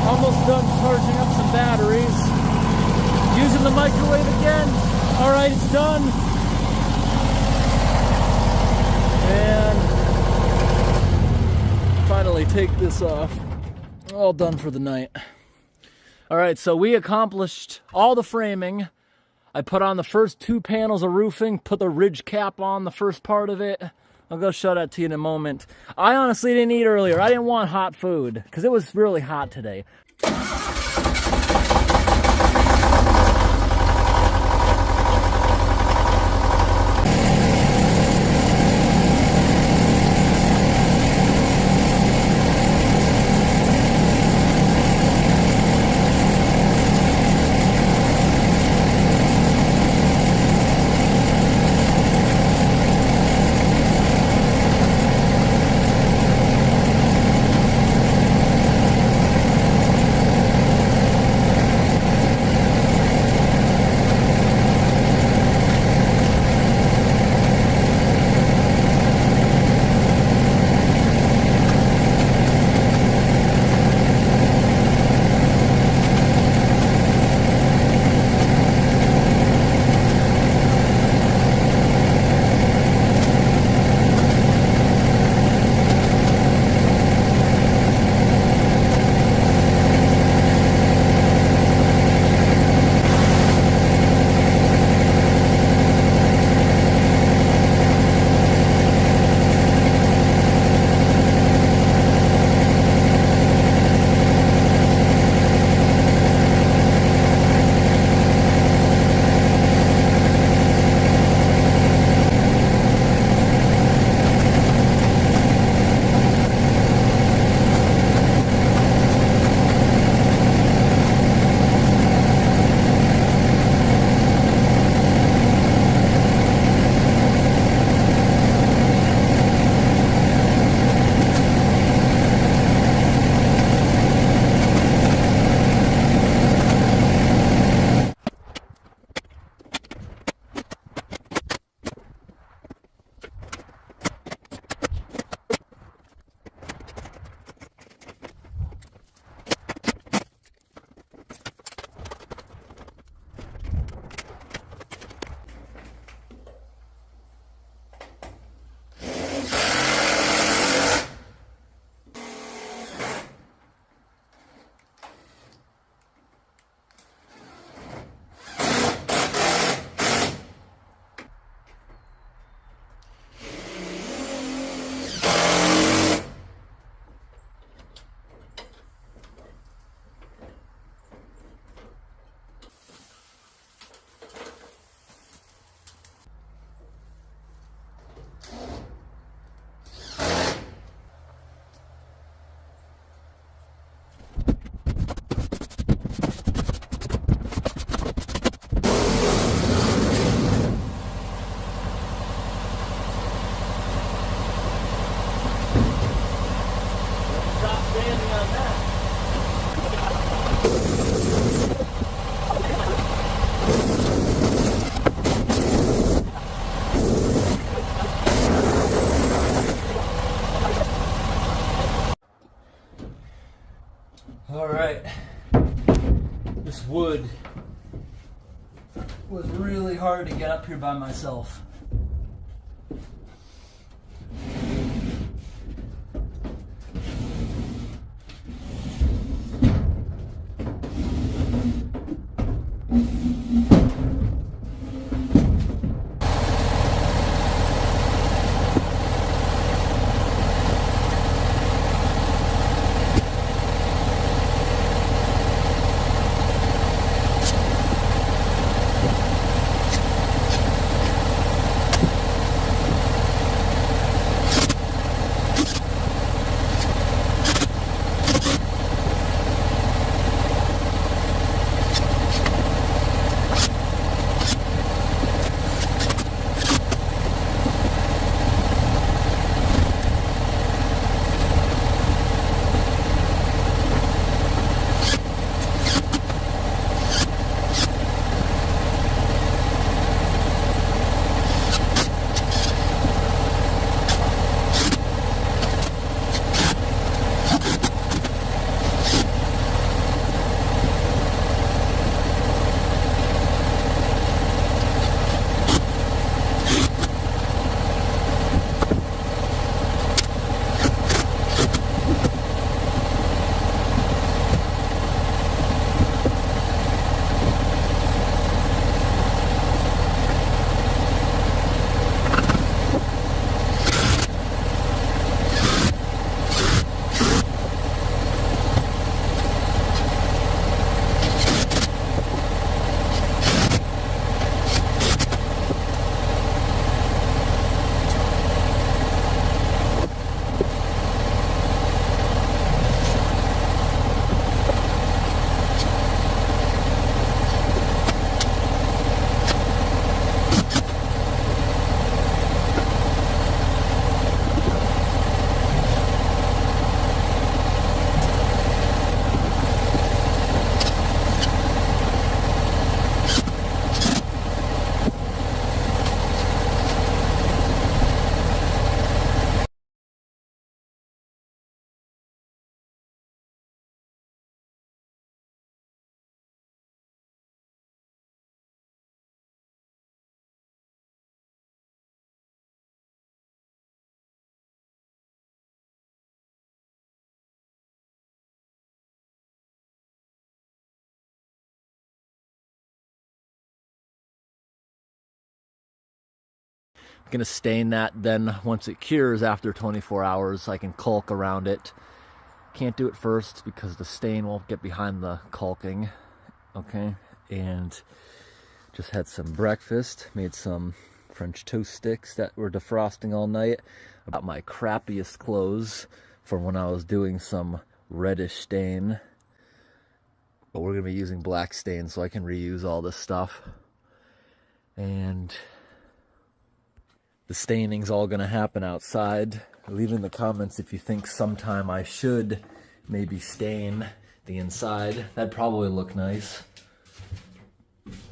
Almost done charging up some batteries. Using the microwave again. All right, it's done. And finally take this off. All done for the night. All right, so we accomplished all the framing. I put on the first 2 panels of roofing, put the ridge cap on the first part of it. I'll go show that to you in a moment. I honestly didn't eat earlier. I didn't want hot food because it was really hot today. All right, this wood was really hard to get up here by myself. I'm gonna stain that, then once it cures after 24 hours, I can caulk around it. Can't do it first because the stain won't get behind the caulking, okay? And just had some breakfast, made some French toast sticks that were defrosting all night. I got my crappiest clothes from when I was doing some reddish stain. But we're gonna be using black stain so I can reuse all this stuff. And the staining's all gonna happen outside. Leave in the comments if you think sometime I should maybe stain the inside. That'd probably look nice.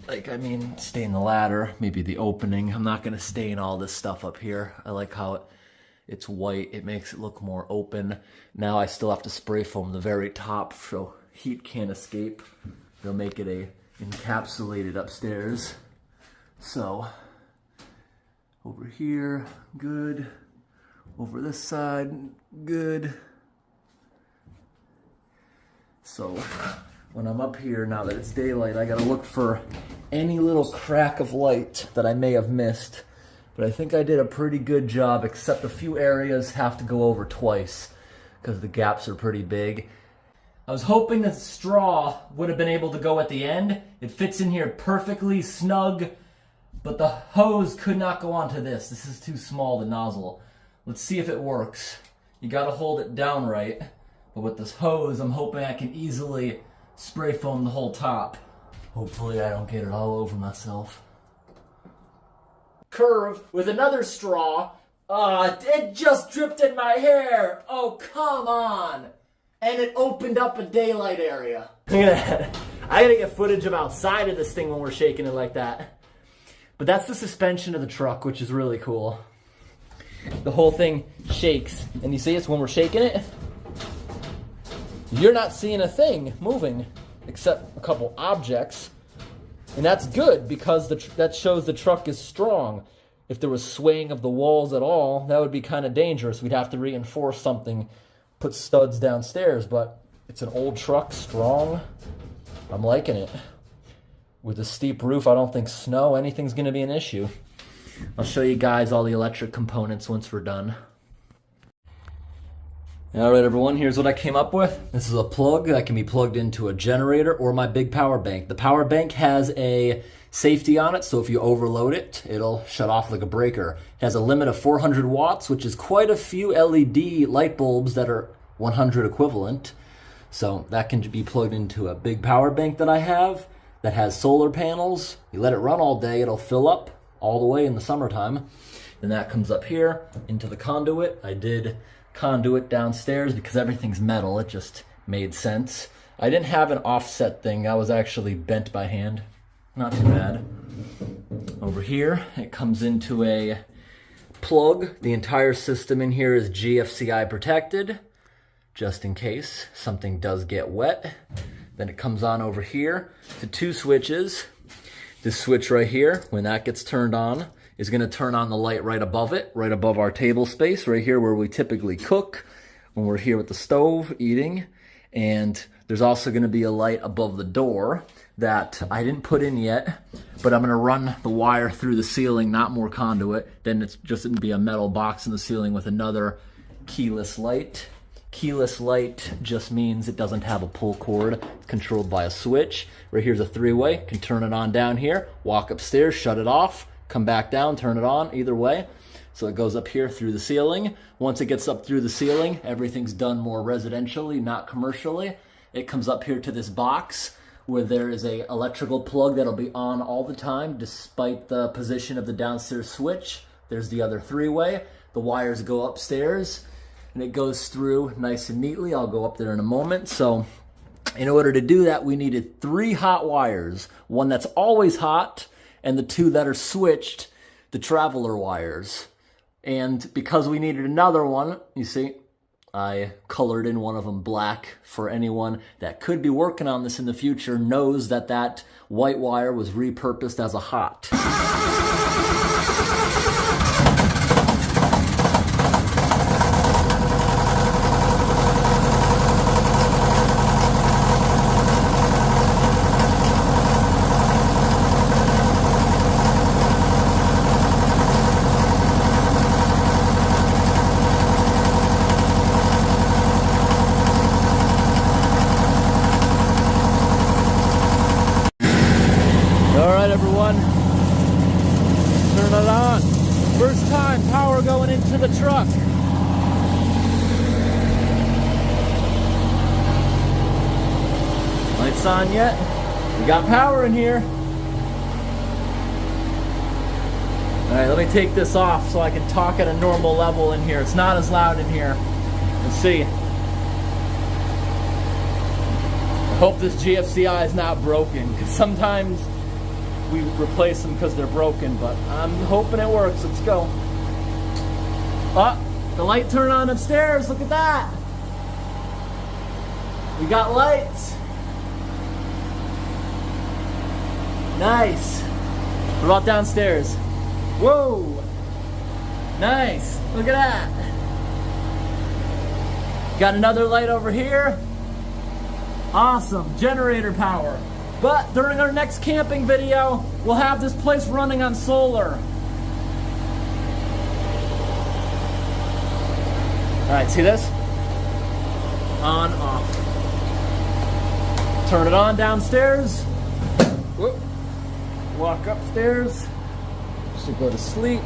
Like, I mean, stain the ladder, maybe the opening. I'm not gonna stain all this stuff up here. I like how it's white. It makes it look more open. Now I still have to spray foam the very top so heat can't escape. They'll make it encapsulated upstairs. So, over here, good. Over this side, good. So, when I'm up here, now that it's daylight, I gotta look for any little crack of light that I may have missed. But I think I did a pretty good job, except a few areas have to go over twice because the gaps are pretty big. I was hoping the straw would have been able to go at the end. It fits in here perfectly snug, but the hose could not go onto this. This is too small, the nozzle. Let's see if it works. You gotta hold it down right, but with this hose, I'm hoping I can easily spray foam the whole top. Hopefully I don't get it all over myself. Curve with another straw. It just dripped in my hair. Oh, come on. And it opened up a daylight area. Look at that. I gotta get footage of outside of this thing when we're shaking it like that. But that's the suspension of the truck, which is really cool. The whole thing shakes. And you see it's when we're shaking it, you're not seeing a thing moving except a couple objects. And that's good because that shows the truck is strong. If there was swaying of the walls at all, that would be kind of dangerous. We'd have to reinforce something, put studs downstairs, but it's an old truck, strong. I'm liking it. With a steep roof, I don't think snow, anything's gonna be an issue. I'll show you guys all the electric components once we're done. All right, everyone, here's what I came up with. This is a plug that can be plugged into a generator or my big power bank. The power bank has a safety on it, so if you overload it, it'll shut off like a breaker. It has a limit of 400 watts, which is quite a few LED light bulbs that are 100 equivalent. So that can be plugged into a big power bank that I have that has solar panels. You let it run all day, it'll fill up all the way in the summertime. And that comes up here into the conduit. I did conduit downstairs because everything's metal. It just made sense. I didn't have an offset thing. I was actually bent by hand. Not too bad. Over here, it comes into a plug. The entire system in here is GFCI protected, just in case something does get wet. Then it comes on over here to two switches. This switch right here, when that gets turned on, is going to turn on the light right above it, right above our table space, right here where we typically cook when we're here with the stove eating. And there's also going to be a light above the door that I didn't put in yet, but I'm going to run the wire through the ceiling, not more conduit. Then it's just going to be a metal box in the ceiling with another keyless light. Keyless light just means it doesn't have a pull cord. It's controlled by a switch. Right here's a three-way. Can turn it on down here, walk upstairs, shut it off, come back down, turn it on, either way. So it goes up here through the ceiling. Once it gets up through the ceiling, everything's done more residentially, not commercially. It comes up here to this box where there is a electrical plug that'll be on all the time despite the position of the downstairs switch. There's the other three-way. The wires go upstairs and it goes through nice and neatly. I'll go up there in a moment. So in order to do that, we needed 3 hot wires, one that's always hot and the 2 that are switched, the traveler wires. And because we needed another one, you see, I colored in one of them black. For anyone that could be working on this in the future knows that that white wire was repurposed as a hot. everyone. Turn it on. First time power going into the truck. Lights on yet? We got power in here. Alright, let me take this off so I can talk at a normal level in here. It's not as loud in here. Let's see. I hope this GFCI is not broken, because sometimes we replace them because they're broken, but I'm hoping it works. Let's go. Oh, the light turned on upstairs. Look at that. We got lights. Nice. What about downstairs? Whoa. Nice. Look at that. Got another light over here. Awesome. Generator power. But during our next camping video, we'll have this place running on solar. Alright, see this? On, off. Turn it on downstairs. Whoop. Walk upstairs. Should go to sleep.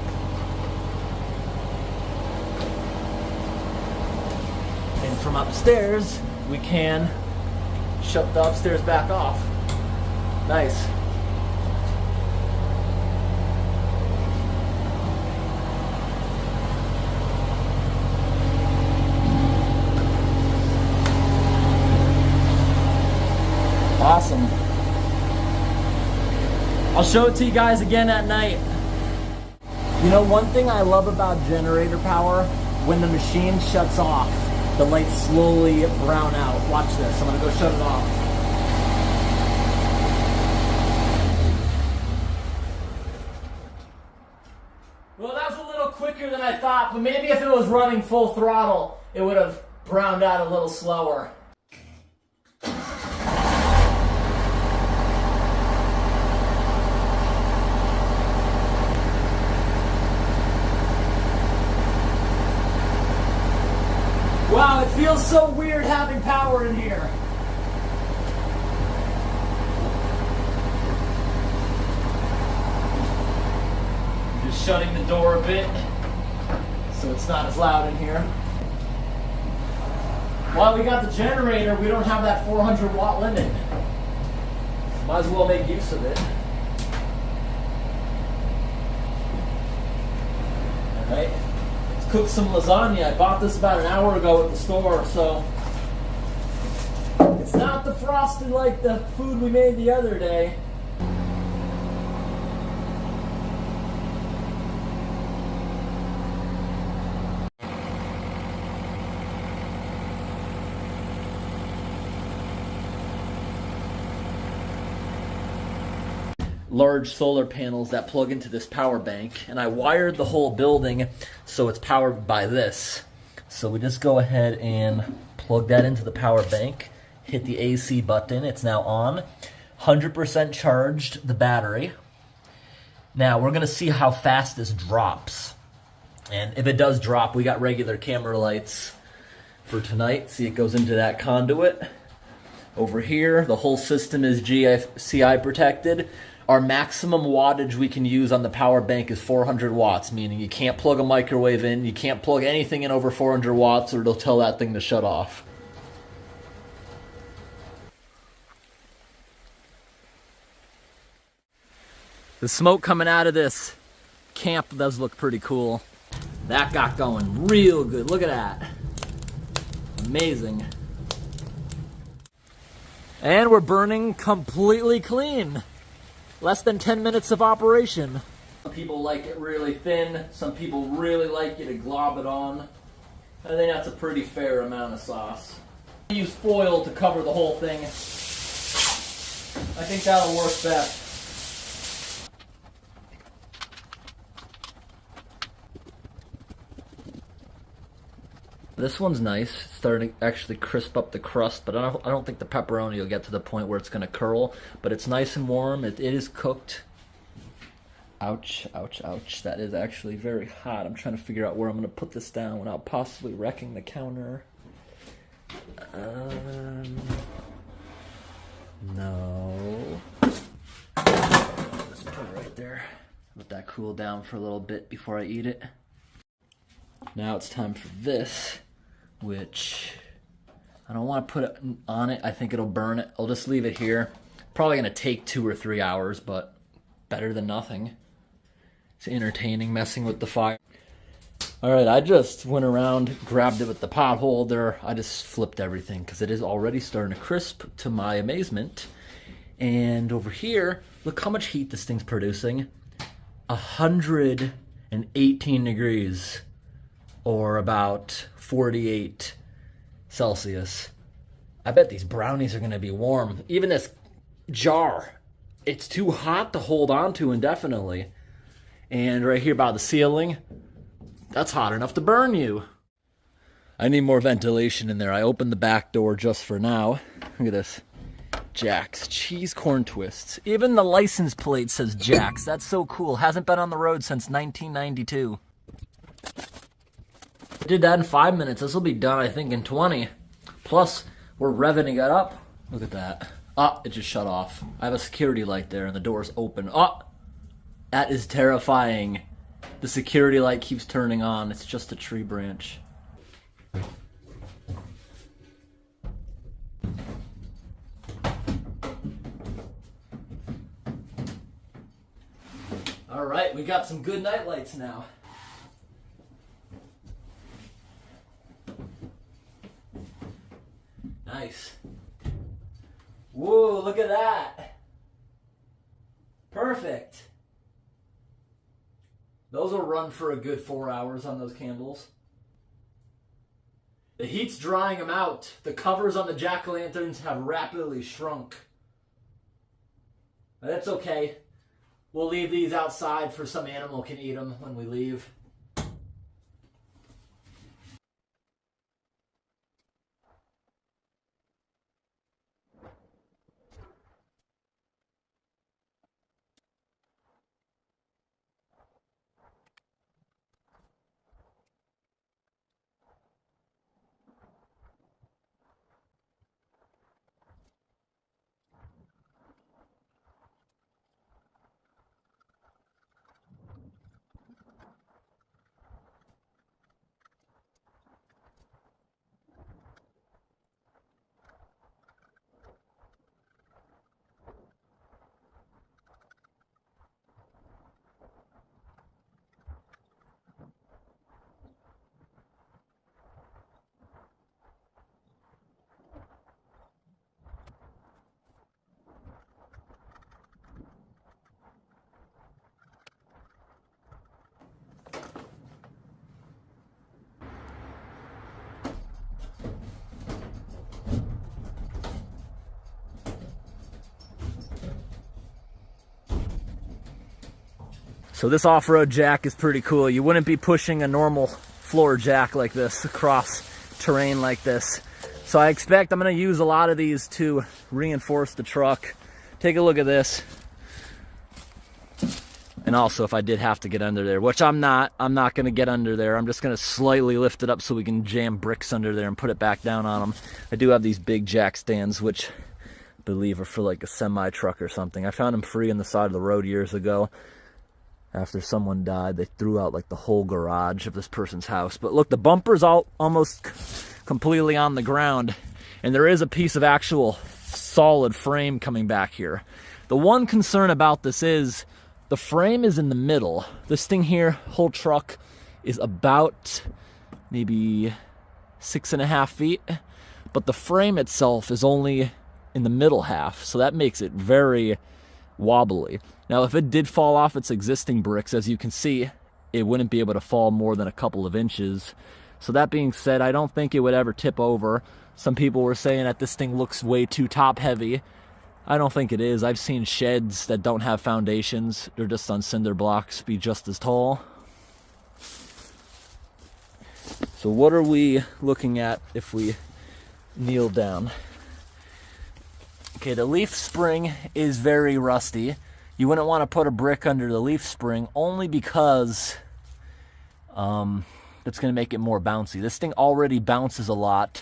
And from upstairs, we can shut the upstairs back off. Nice. Awesome. I'll show it to you guys again at night. You know, one thing I love about generator power, when the machine shuts off, the lights slowly brown out. Watch this. I'm gonna go shut it off. Well, that was a little quicker than I thought, but maybe if it was running full throttle, it would have browned out a little slower. Wow, it feels so weird having power in here. Just shutting the door a bit so it's not as loud in here. While we got the generator, we don't have that 400 watt limit. Might as well make use of it. Alright. Cook some lasagna. I bought this about an hour ago at the store, so it's not the frosted like the food we made the other day. Large solar panels that plug into this power bank, and I wired the whole building so it's powered by this. So we just go ahead and plug that into the power bank, hit the AC button, it's now on, 100% charged the battery. Now we're gonna see how fast this drops, and if it does drop, we got regular camera lights for tonight. See, it goes into that conduit. Over here, the whole system is GFCI protected. Our maximum wattage we can use on the power bank is 400 watts, meaning you can't plug a microwave in, you can't plug anything in over 400 watts or it'll tell that thing to shut off. The smoke coming out of this camp does look pretty cool. That got going real good. Look at that. Amazing. And we're burning completely clean. Less than 10 minutes of operation. Some people like it really thin. Some people really like you to glob it on. I think that's a pretty fair amount of sauce. I use foil to cover the whole thing. I think that'll work best. This one's nice. It's starting to actually crisp up the crust, but I don't think the pepperoni will get to the point where it's going to curl. But it's nice and warm. It is cooked. Ouch, ouch, ouch. That is actually very hot. I'm trying to figure out where I'm going to put this down without possibly wrecking the counter. No. Let's that cool down for a little bit before I eat it. Now it's time for this, which I don't want to put it on it. I think it'll burn it. I'll just leave it here. Probably going to take 2 or 3 hours, but better than nothing. It's entertaining messing with the fire. All right, I just went around, grabbed it with the pot holder. I just flipped everything because it is already starting to crisp to my amazement. And over here, look how much heat this thing's producing. 118 degrees, or about 48 Celsius. I bet these brownies are gonna be warm. Even this jar, it's too hot to hold on to indefinitely. And right here by the ceiling, that's hot enough to burn you. I need more ventilation in there. I opened the back door just for now. Look at this. Jack's cheese corn twists. Even the license plate says Jack's. That's so cool. Hasn't been on the road since 1992. I did that in 5 minutes. This will be done, I think, in 20. Plus, we're revving it up. Look at that. Ah, it just shut off. I have a security light there and the door's open. Ah, that is terrifying. The security light keeps turning on. It's just a tree branch. All right, we got some good night lights now. Nice. Whoa, look at that. Perfect. Those will run for a good 4 hours on those candles. The heat's drying them out. The covers on the jack-o'-lanterns have rapidly shrunk. But that's okay. We'll leave these outside for some animal can eat them when we leave. So this off-road jack is pretty cool. You wouldn't be pushing a normal floor jack like this across terrain like this. So I expect I'm gonna use a lot of these to reinforce the truck. Take a look at this. And also if I did have to get under there, which I'm not gonna get under there. I'm just gonna slightly lift it up so we can jam bricks under there and put it back down on them. I do have these big jack stands, which I believe are for like a semi-truck or something. I found them free on the side of the road years ago. After someone died, they threw out like the whole garage of this person's house. But look, the bumper's all almost completely on the ground, and there is a piece of actual solid frame coming back here. The one concern about this is the frame is in the middle. This thing here, whole truck, is about maybe 6.5 feet, but the frame itself is only in the middle half, so that makes it very wobbly. Now, if it did fall off its existing bricks, as you can see, it wouldn't be able to fall more than a couple of inches. So that being said, I don't think it would ever tip over. Some people were saying that this thing looks way too top heavy. I don't think it is. I've seen sheds that don't have foundations. They're just on cinder blocks, be just as tall. So what are we looking at if we kneel down? Okay, the leaf spring is very rusty. You wouldn't want to put a brick under the leaf spring only because that's going to make it more bouncy. This thing already bounces a lot,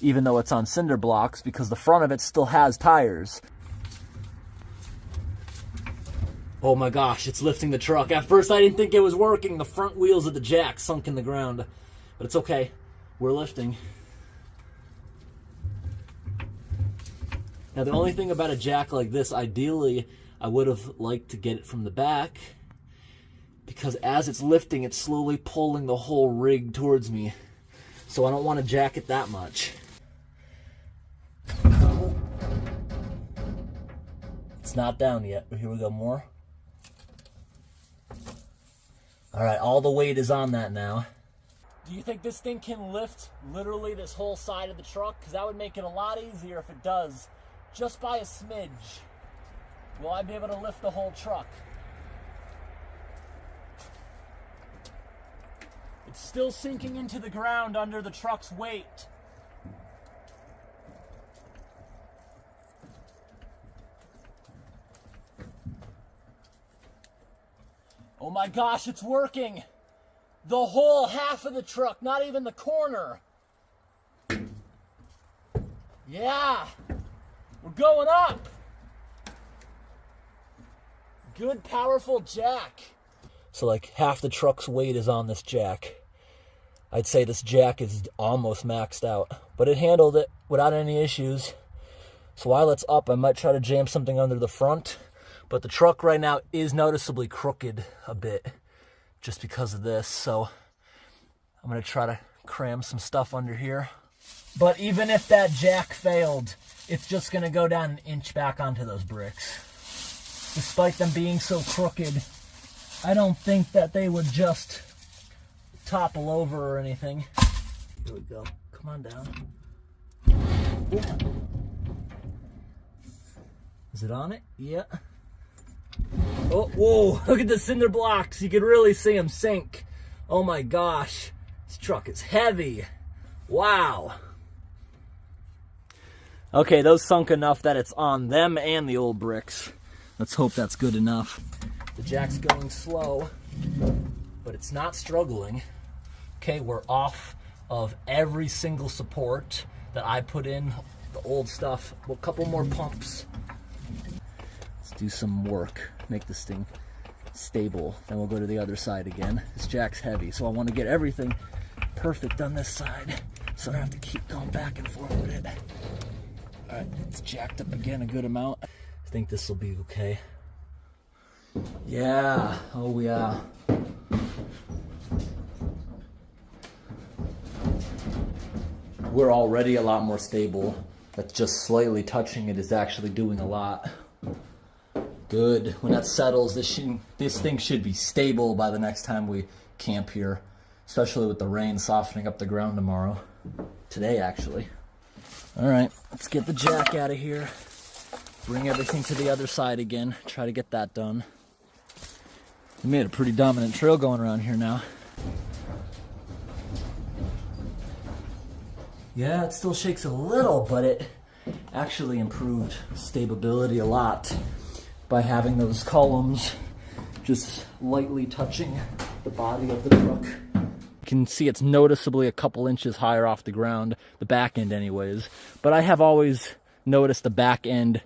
even though it's on cinder blocks, because the front of it still has tires. Oh my gosh, it's lifting the truck. At first I didn't think it was working. The front wheels of the jack sunk in the ground. But it's okay. We're lifting. Now the only thing about a jack like this, ideally, I would have liked to get it from the back, because as it's lifting, it's slowly pulling the whole rig towards me. So I don't want to jack it that much. It's not down yet, but here we go, more. All right, all the weight is on that now. Do you think this thing can lift literally this whole side of the truck? Because that would make it a lot easier if it does, just by a smidge. Will I be able to lift the whole truck? It's still sinking into the ground under the truck's weight. Oh my gosh, it's working! The whole half of the truck, not even the corner. Yeah! We're going up! Good, powerful jack. So like half the truck's weight is on this jack. I'd say this jack is almost maxed out, but it handled it without any issues. So while it's up, I might try to jam something under the front, but the truck right now is noticeably crooked a bit just because of this. So I'm gonna try to cram some stuff under here. But even if that jack failed, it's just gonna go down an inch back onto those bricks. Despite them being so crooked, I don't think that they would just topple over or anything. Here we go. Come on down. Is it on it? Yeah. Oh, whoa, look at the cinder blocks. You can really see them sink. Oh my gosh. This truck is heavy. Wow. Okay, those sunk enough that it's on them and the old bricks. Let's hope that's good enough. The jack's going slow, but it's not struggling. Okay, we're off of every single support that I put in, the old stuff. A couple more pumps. Let's do some work, make this thing stable. Then we'll go to the other side again. This jack's heavy, so I want to get everything perfect on this side, so I don't have to keep going back and forth with it. All right, it's jacked up again a good amount. I think this will be okay. Yeah, oh yeah. We're already a lot more stable. That's just slightly touching it is actually doing a lot. Good. When that settles, this thing should be stable by the next time we camp here, especially with the rain softening up the ground tomorrow. Today, actually. All right, let's get the jack out of here. Bring everything to the other side again. Try to get that done. We made a pretty dominant trail going around here now. Yeah, it still shakes a little, but it actually improved stability a lot by having those columns just lightly touching the body of the truck. You can see it's noticeably a couple inches higher off the ground, the back end anyways. But I have always noticed the back end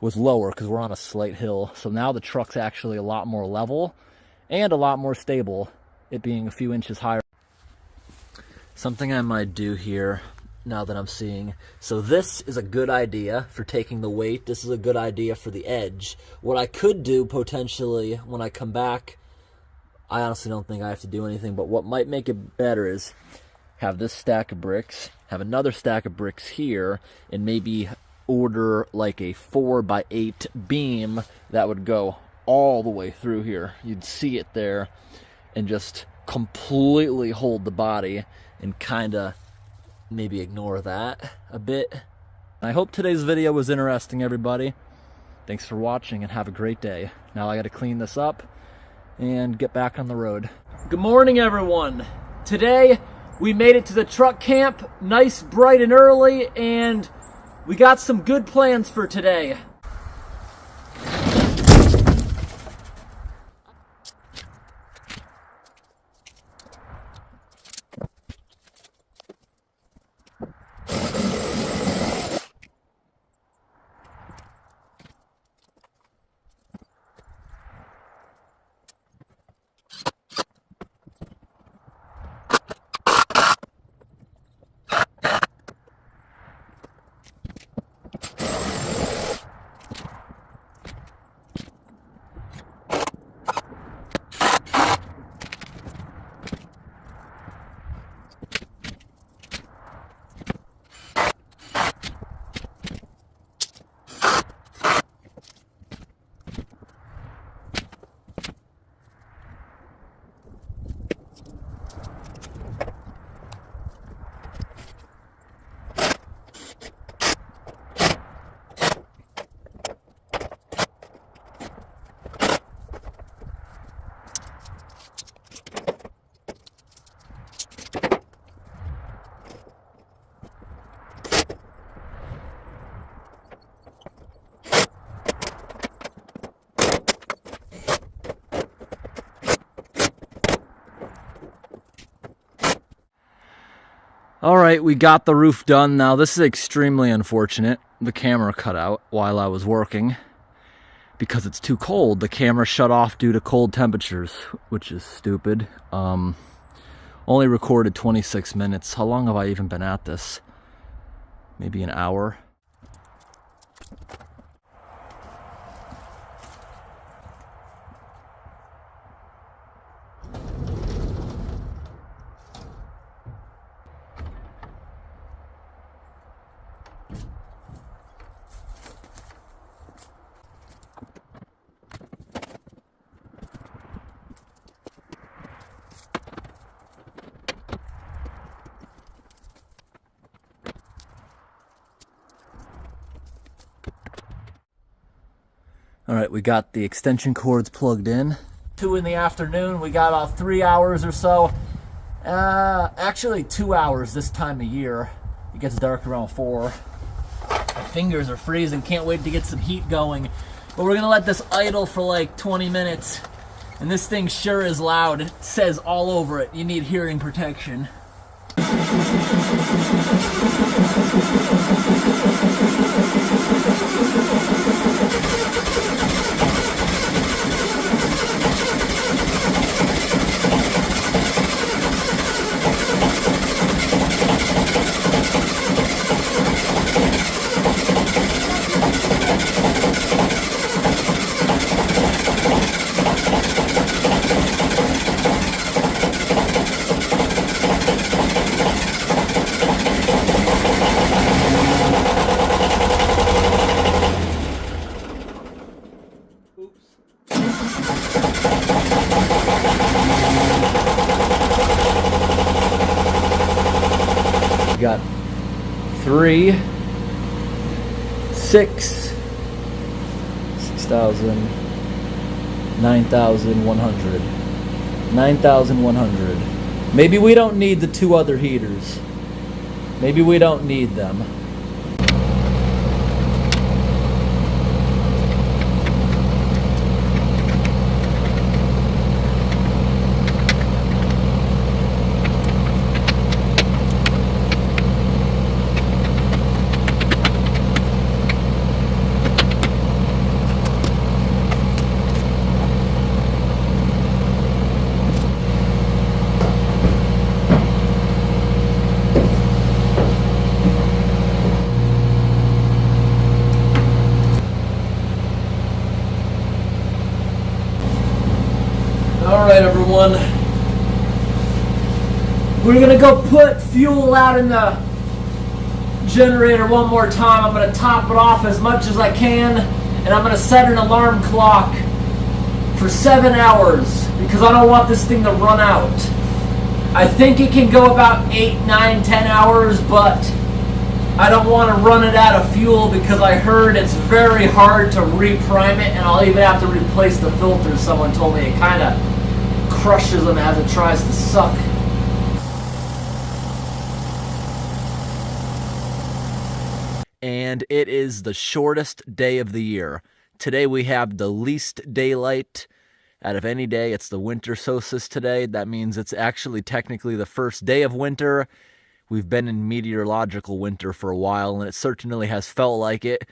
was lower because we're on a slight hill. So now the truck's actually a lot more level and a lot more stable, it being a few inches higher. Something I might do here now that I'm seeing. So this is a good idea for taking the weight. This is a good idea for the edge. What I could do potentially when I come back, I honestly don't think I have to do anything, but what might make it better is have this stack of bricks, have another stack of bricks here, and maybe order like a 4x8 beam that would go all the way through here. You'd see it there and just completely hold the body and kind of maybe ignore that a bit. I hope today's video was interesting, everybody. Thanks for watching and have a great day. Now I got to clean this up and get back on the road. Good morning, everyone. Today we made it to the truck camp, nice, bright and early, and we got some good plans for today. All right, we got the roof done. Now this is extremely unfortunate. The camera cut out while I was working because it's too cold. The camera shut off due to cold temperatures, which is stupid. Only recorded 26 minutes. How long have I even been at this? Maybe an hour. All right, we got the extension cords plugged in. 2 in the afternoon, we got about 3 hours or so. Actually 2 hours this time of year. It gets dark around 4. My fingers are freezing, can't wait to get some heat going. But we're gonna let this idle for like 20 minutes. And this thing sure is loud. It says all over it, you need hearing protection. We got 3, 6, 6,000, 9,100. 9,100. Maybe we don't need the 2 other heaters. Maybe we don't need them. Alright everyone, we're gonna go put fuel out in the generator one more time. I'm gonna top it off as much as I can, and I'm gonna set an alarm clock for 7 hours because I don't want this thing to run out. I think it can go about 8, 9, 10 hours, but I don't want to run it out of fuel because I heard it's very hard to reprime it, and I'll even have to replace the filters. Someone told me it kind of crushes them as it tries to suck. And it is the shortest day of the year. Today we have the least daylight out of any day. It's the winter solstice today. That means it's actually technically the first day of winter. We've been in meteorological winter for a while, and it certainly has felt like it.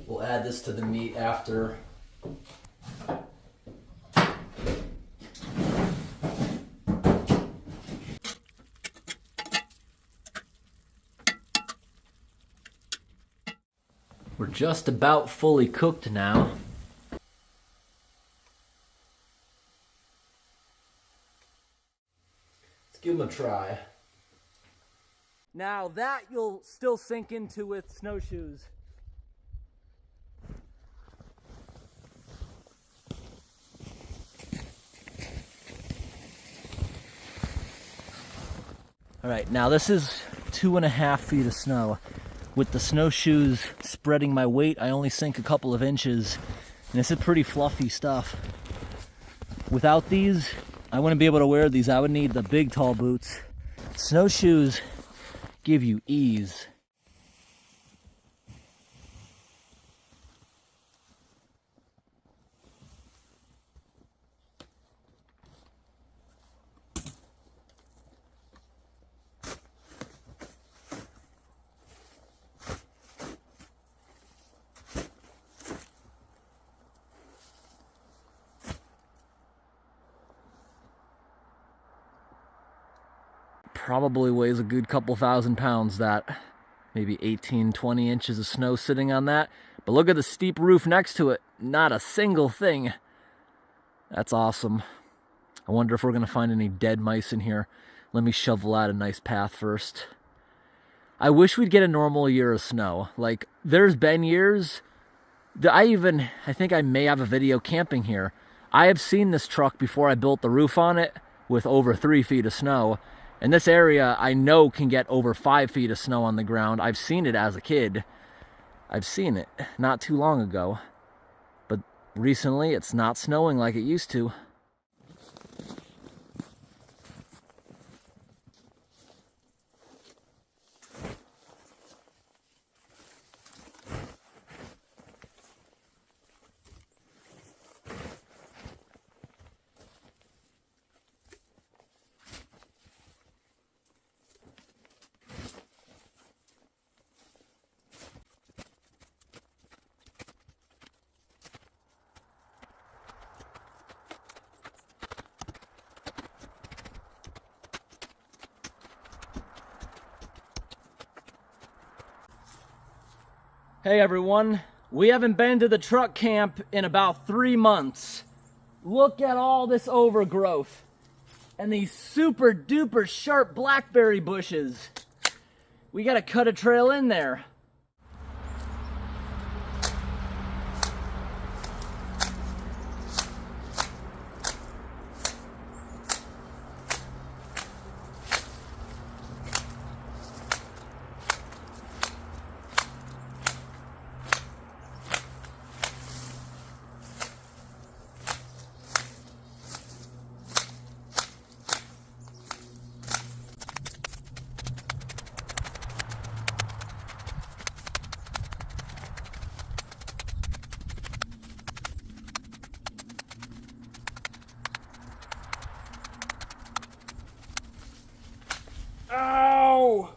We'll add this to the meat after. We're just about fully cooked now. Let's give them a try. Now that you'll still sink into with snowshoes. All right, now this is 2.5 feet of snow. With the snowshoes spreading my weight, I only sink a couple of inches, and this is pretty fluffy stuff. Without these, I wouldn't be able to wear these. I would need the big, tall boots. Snowshoes give you ease. Probably weighs a good couple thousand pounds, that. Maybe 18, 20 inches of snow sitting on that. But look at the steep roof next to it. Not a single thing. That's awesome. I wonder if we're going to find any dead mice in here. Let me shovel out a nice path first. I wish we'd get a normal year of snow. Like, there's been years that I think I may have a video camping here. I have seen this truck before I built the roof on it with over 3 feet of snow. And this area, I know, can get over 5 feet of snow on the ground. I've seen it as a kid. I've seen it not too long ago. But recently, it's not snowing like it used to. Hey everyone, we haven't been to the truck camp in about 3 months. Look at all this overgrowth and these super duper sharp blackberry bushes. We gotta cut a trail in there. Ow!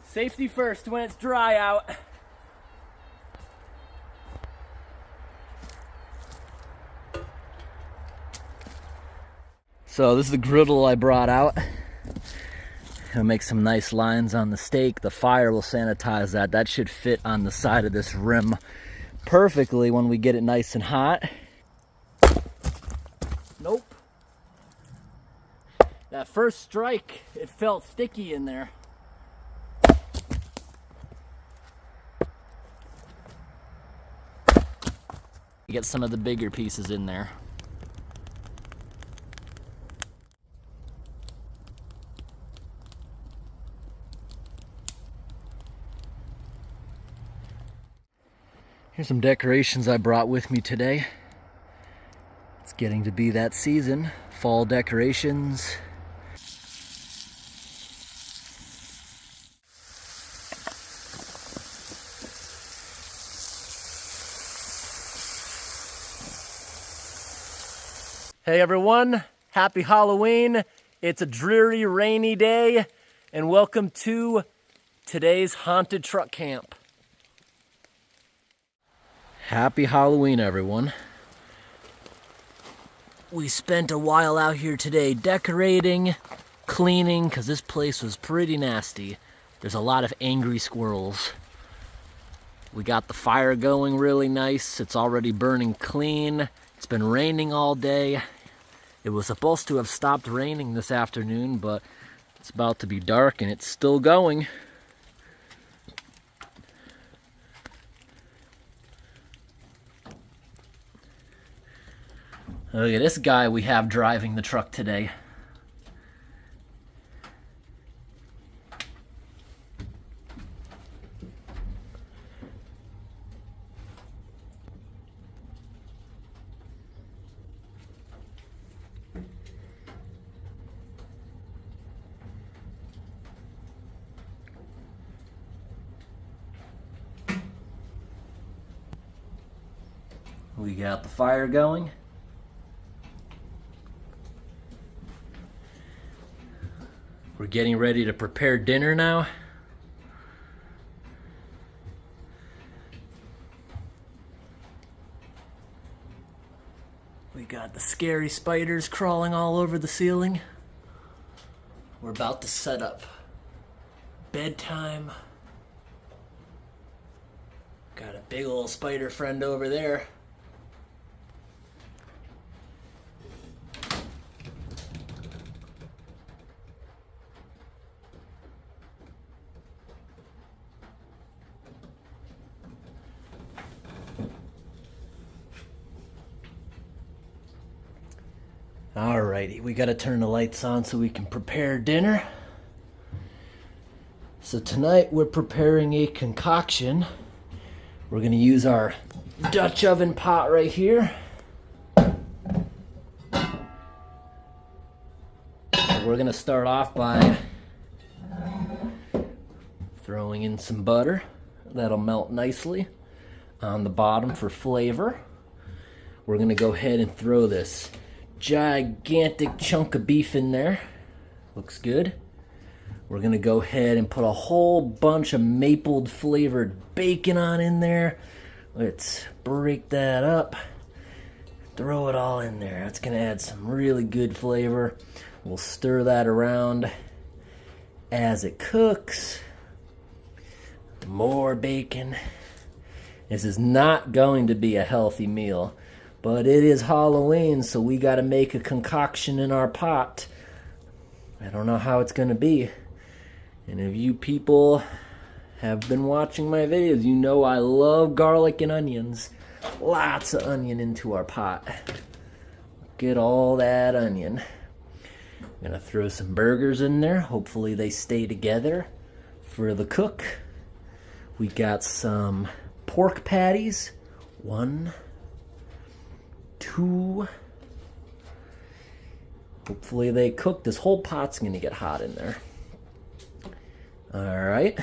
Safety first when it's dry out. So this is the griddle I brought out. It'll make some nice lines on the steak. The fire will sanitize that. That should fit on the side of this rim perfectly when we get it nice and hot. Nope. That first strike, it felt sticky in there. Get some of the bigger pieces in there. Here's some decorations I brought with me today. It's getting to be that season. Fall decorations. Hey everyone, happy Halloween. It's a dreary, rainy day, and welcome to today's haunted truck camp. Happy Halloween, everyone. We spent a while out here today decorating, cleaning, because this place was pretty nasty. There's a lot of angry squirrels. We got the fire going really nice. It's already burning clean. It's been raining all day. It was supposed to have stopped raining this afternoon, but it's about to be dark and it's still going. Look at this guy we have driving the truck today. We got the fire going. We're getting ready to prepare dinner now. We got the scary spiders crawling all over the ceiling. We're about to set up bedtime. Got a big old spider friend over there. Alrighty, we gotta turn the lights on so we can prepare dinner. So tonight we're preparing a concoction. We're gonna use our Dutch oven pot right here. So we're gonna start off by throwing in some butter. That'll melt nicely on the bottom for flavor. We're gonna go ahead and throw this gigantic chunk of beef in there. Looks good. We're gonna go ahead and put a whole bunch of maple flavored bacon on in there. Let's break that up. Throw it all in there. That's gonna add some really good flavor. We'll stir that around as it cooks. More bacon. This is not going to be a healthy meal, but it is Halloween, so we got to make a concoction in our pot. I don't know how it's going to be. And if you people have been watching my videos, you know I love garlic and onions. Lots of onion into our pot. Get all that onion. I'm going to throw some burgers in there. Hopefully they stay together for the cook. We got some pork patties. 1, 2. Hopefully they cook. This whole pot's gonna get hot in there. All right.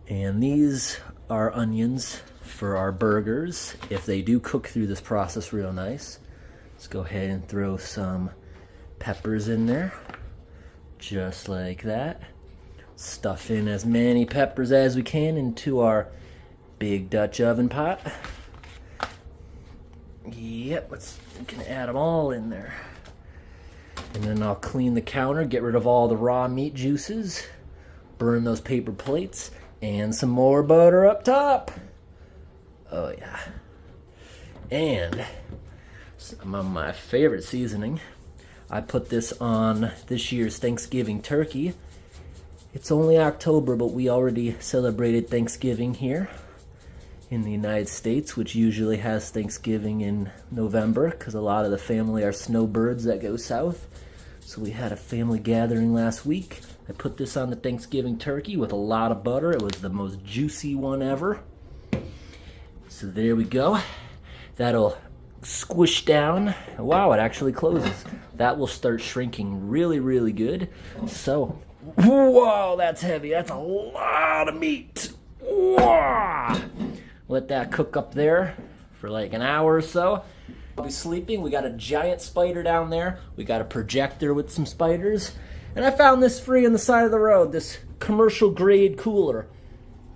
And these are onions for our burgers. If they do cook through this process real nice, let's go ahead and throw some peppers in there. Just like that. Stuff in as many peppers as we can into our big Dutch oven pot. Yep, we can add them all in there. And then I'll clean the counter, get rid of all the raw meat juices, burn those paper plates, and some more butter up top. Oh yeah. And some of my favorite seasoning. I put this on this year's Thanksgiving turkey. It's only October, but we already celebrated Thanksgiving here in the United States, which usually has Thanksgiving in November because a lot of the family are snowbirds that go south. So we had a family gathering last week. I put this on the Thanksgiving turkey with a lot of butter. It was the most juicy one ever. So there we go. That'll squish down. Wow, it actually closes. That will start shrinking really, really good. So, whoa, that's heavy. That's a lot of meat. Whoa. Let that cook up there for like an hour or so. I'll be sleeping. We got a giant spider down there. We got a projector with some spiders. And I found this free on the side of the road, this commercial grade cooler.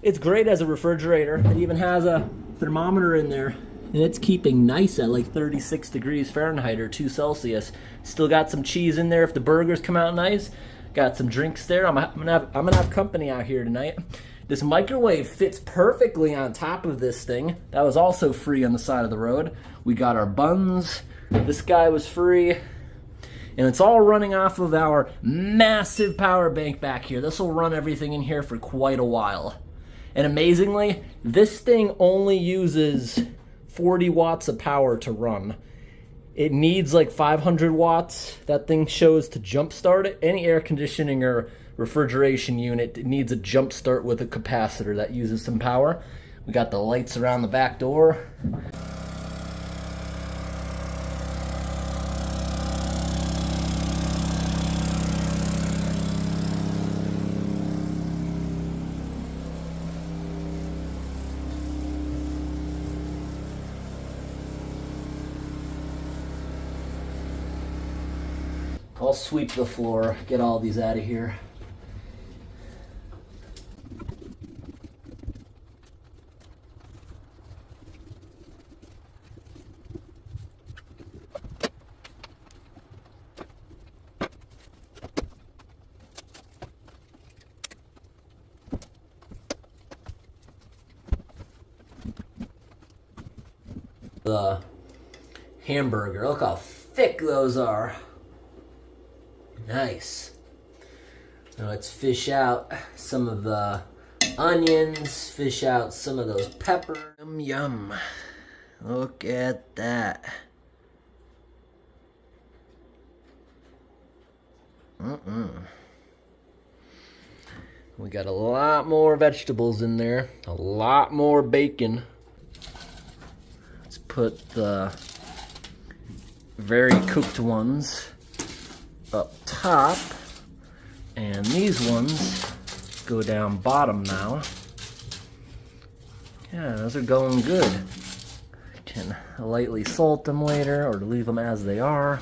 It's great as a refrigerator. It even has a thermometer in there. And it's keeping nice at like 36 degrees Fahrenheit or 2 Celsius. Still got some cheese in there if the burgers come out nice. Got some drinks there. I'm gonna have company out here tonight. This microwave fits perfectly on top of this thing. That was also free on the side of the road. We got our buns. This guy was free. And it's all running off of our massive power bank back here. This will run everything in here for quite a while. And amazingly, this thing only uses 40 watts of power to run. It needs like 500 watts, that thing shows, to jump start it. Any air conditioning or refrigeration unit needs a jump start with a capacitor that uses some power. We got the lights around the back door. I'll sweep the floor, get all these out of here. The hamburger, look how thick those are. Nice. Now let's fish out some of the onions, fish out some of those peppers. Yum, yum. Look at that. We got a lot more vegetables in there, a lot more bacon. Let's put the very cooked ones up top, and these ones go down bottom now. Yeah, those are going good. Can lightly salt them later or leave them as they are.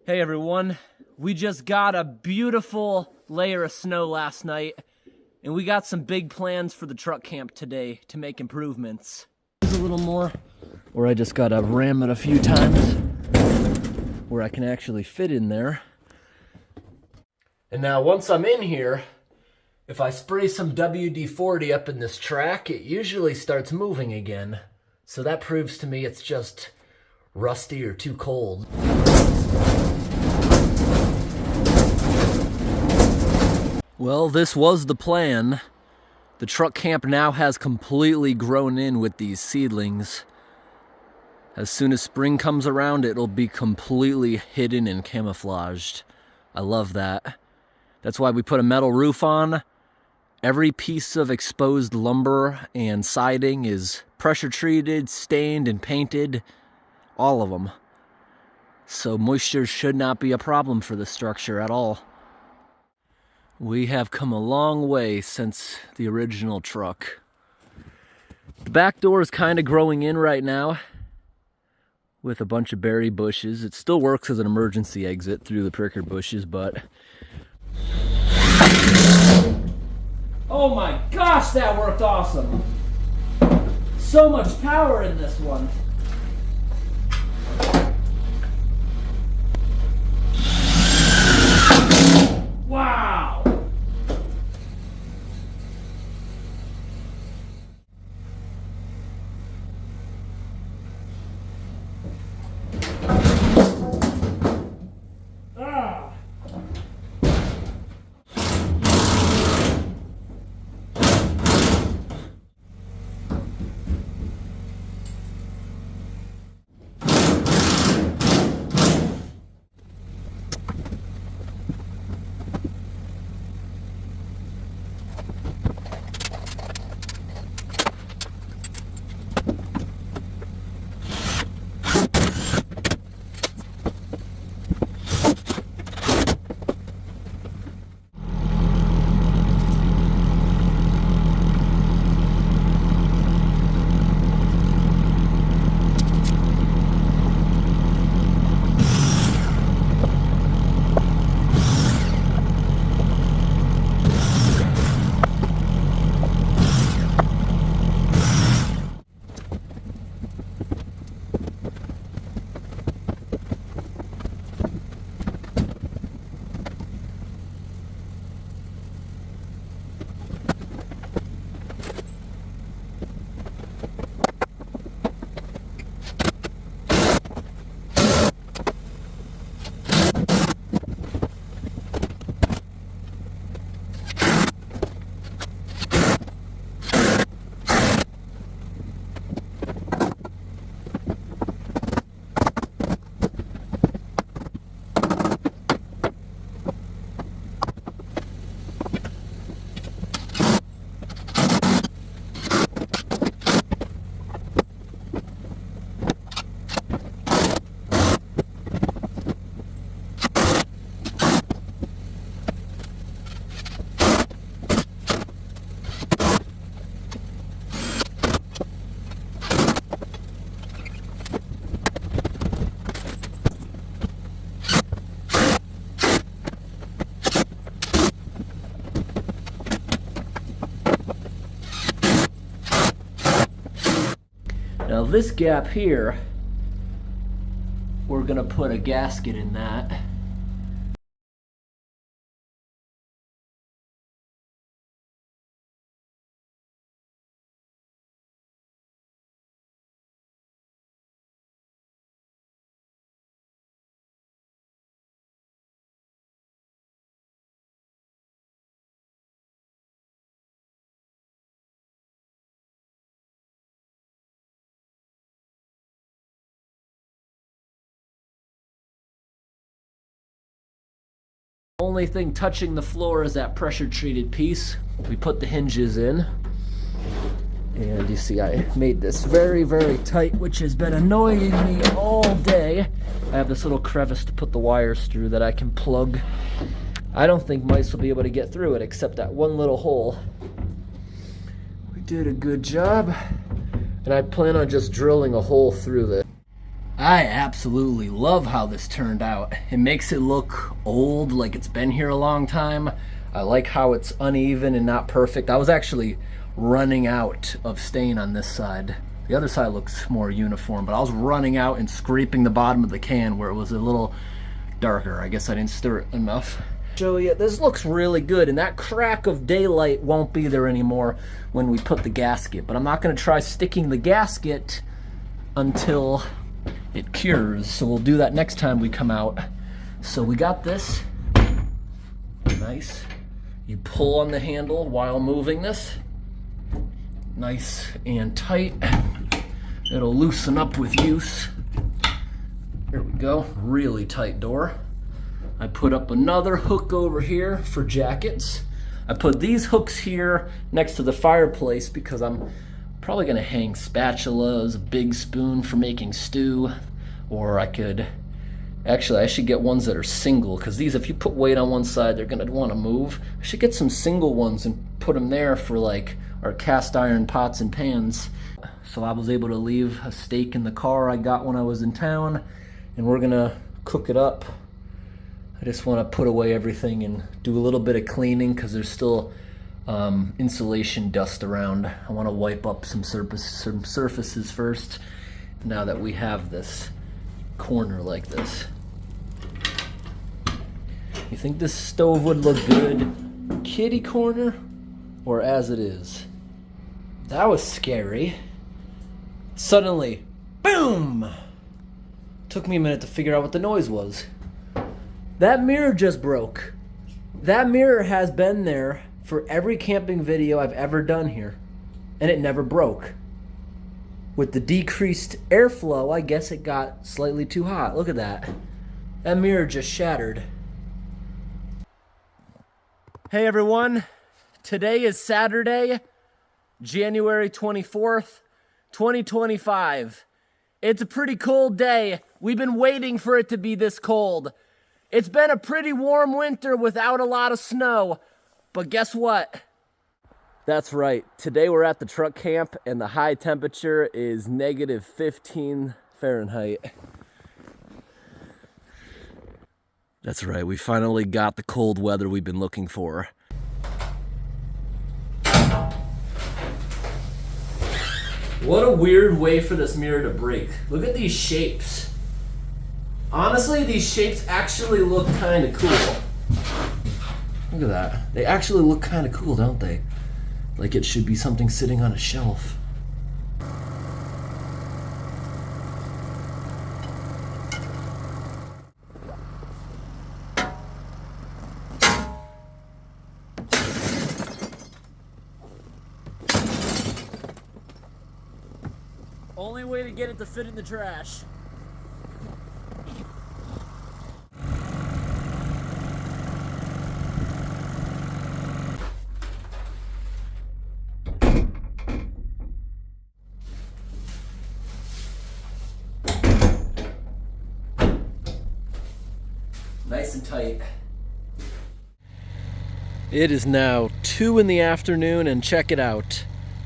Hey everyone, we just got a beautiful layer of snow last night, and we got some big plans for the truck camp today to make improvements. A little more, or I just gotta ram it a few times where I can actually fit in there. And now once I'm in here, if I spray some WD-40 up in this track, it usually starts moving again. So that proves to me it's just rusty or too cold. Well, this was the plan. The truck camp now has completely grown in with these seedlings. As soon as spring comes around, it'll be completely hidden and camouflaged. I love that. That's why we put a metal roof on. Every piece of exposed lumber and siding is pressure treated, stained, and painted. All of them. So moisture should not be a problem for the structure at all. We have come a long way since the original truck. The back door is kind of growing in right now with a bunch of berry bushes. It still works as an emergency exit through the prickard bushes, but... Oh my gosh, that worked awesome! So much power in this one. Wow! Now this gap here, we're gonna put a gasket in that. Only thing touching the floor is that pressure treated piece. We put the hinges in. And you see I made this very, very tight, which has been annoying me all day. I have this little crevice to put the wires through that I can plug. I don't think mice will be able to get through it except that one little hole. We did a good job. And I plan on just drilling a hole through this. I absolutely love how this turned out. It makes it look old, like it's been here a long time. I like how it's uneven and not perfect. I was actually running out of stain on this side. The other side looks more uniform, but I was running out and scraping the bottom of the can where it was a little darker. I guess I didn't stir it enough. So yeah, this looks really good, and that crack of daylight won't be there anymore when we put the gasket. But I'm not gonna try sticking the gasket until it cures, so we'll do that next time we come out. So we got this. Nice. You pull on the handle while moving this. Nice and tight. It'll loosen up with use. There we go. Really tight door. I put up another hook over here for jackets. I put these hooks here next to the fireplace because I'm probably gonna hang spatulas, a big spoon for making stew, or I could, actually I should get ones that are single, because these, if you put weight on one side, they're gonna wanna move. I should get some single ones and put them there for like our cast iron pots and pans. So I was able to leave a steak in the car I got when I was in town, and we're gonna cook it up. I just wanna put away everything and do a little bit of cleaning because there's still insulation dust around. I want to wipe up some surfaces first now that we have this corner like this. You think this stove would look good kitty corner or as it is? That was scary. Suddenly, boom! Took me a minute to figure out what the noise was. That mirror just broke. That mirror has been there for every camping video I've ever done here, and it never broke. With the decreased airflow, I guess it got slightly too hot. Look at that. That mirror just shattered. Hey everyone, today is Saturday, January 24th, 2025. It's a pretty cold day. We've been waiting for it to be this cold. It's been a pretty warm winter without a lot of snow. But guess what? That's right. Today we're at the truck camp and the high temperature is -15 Fahrenheit. That's right. We finally got the cold weather we've been looking for. What a weird way for this mirror to break. Look at these shapes. Honestly, these shapes actually look kind of cool. Look at that. They actually look kind of cool, don't they? Like it should be something sitting on a shelf. Only way to get it to fit in the trash. Nice and tight. It is now 2 in the afternoon and check it out.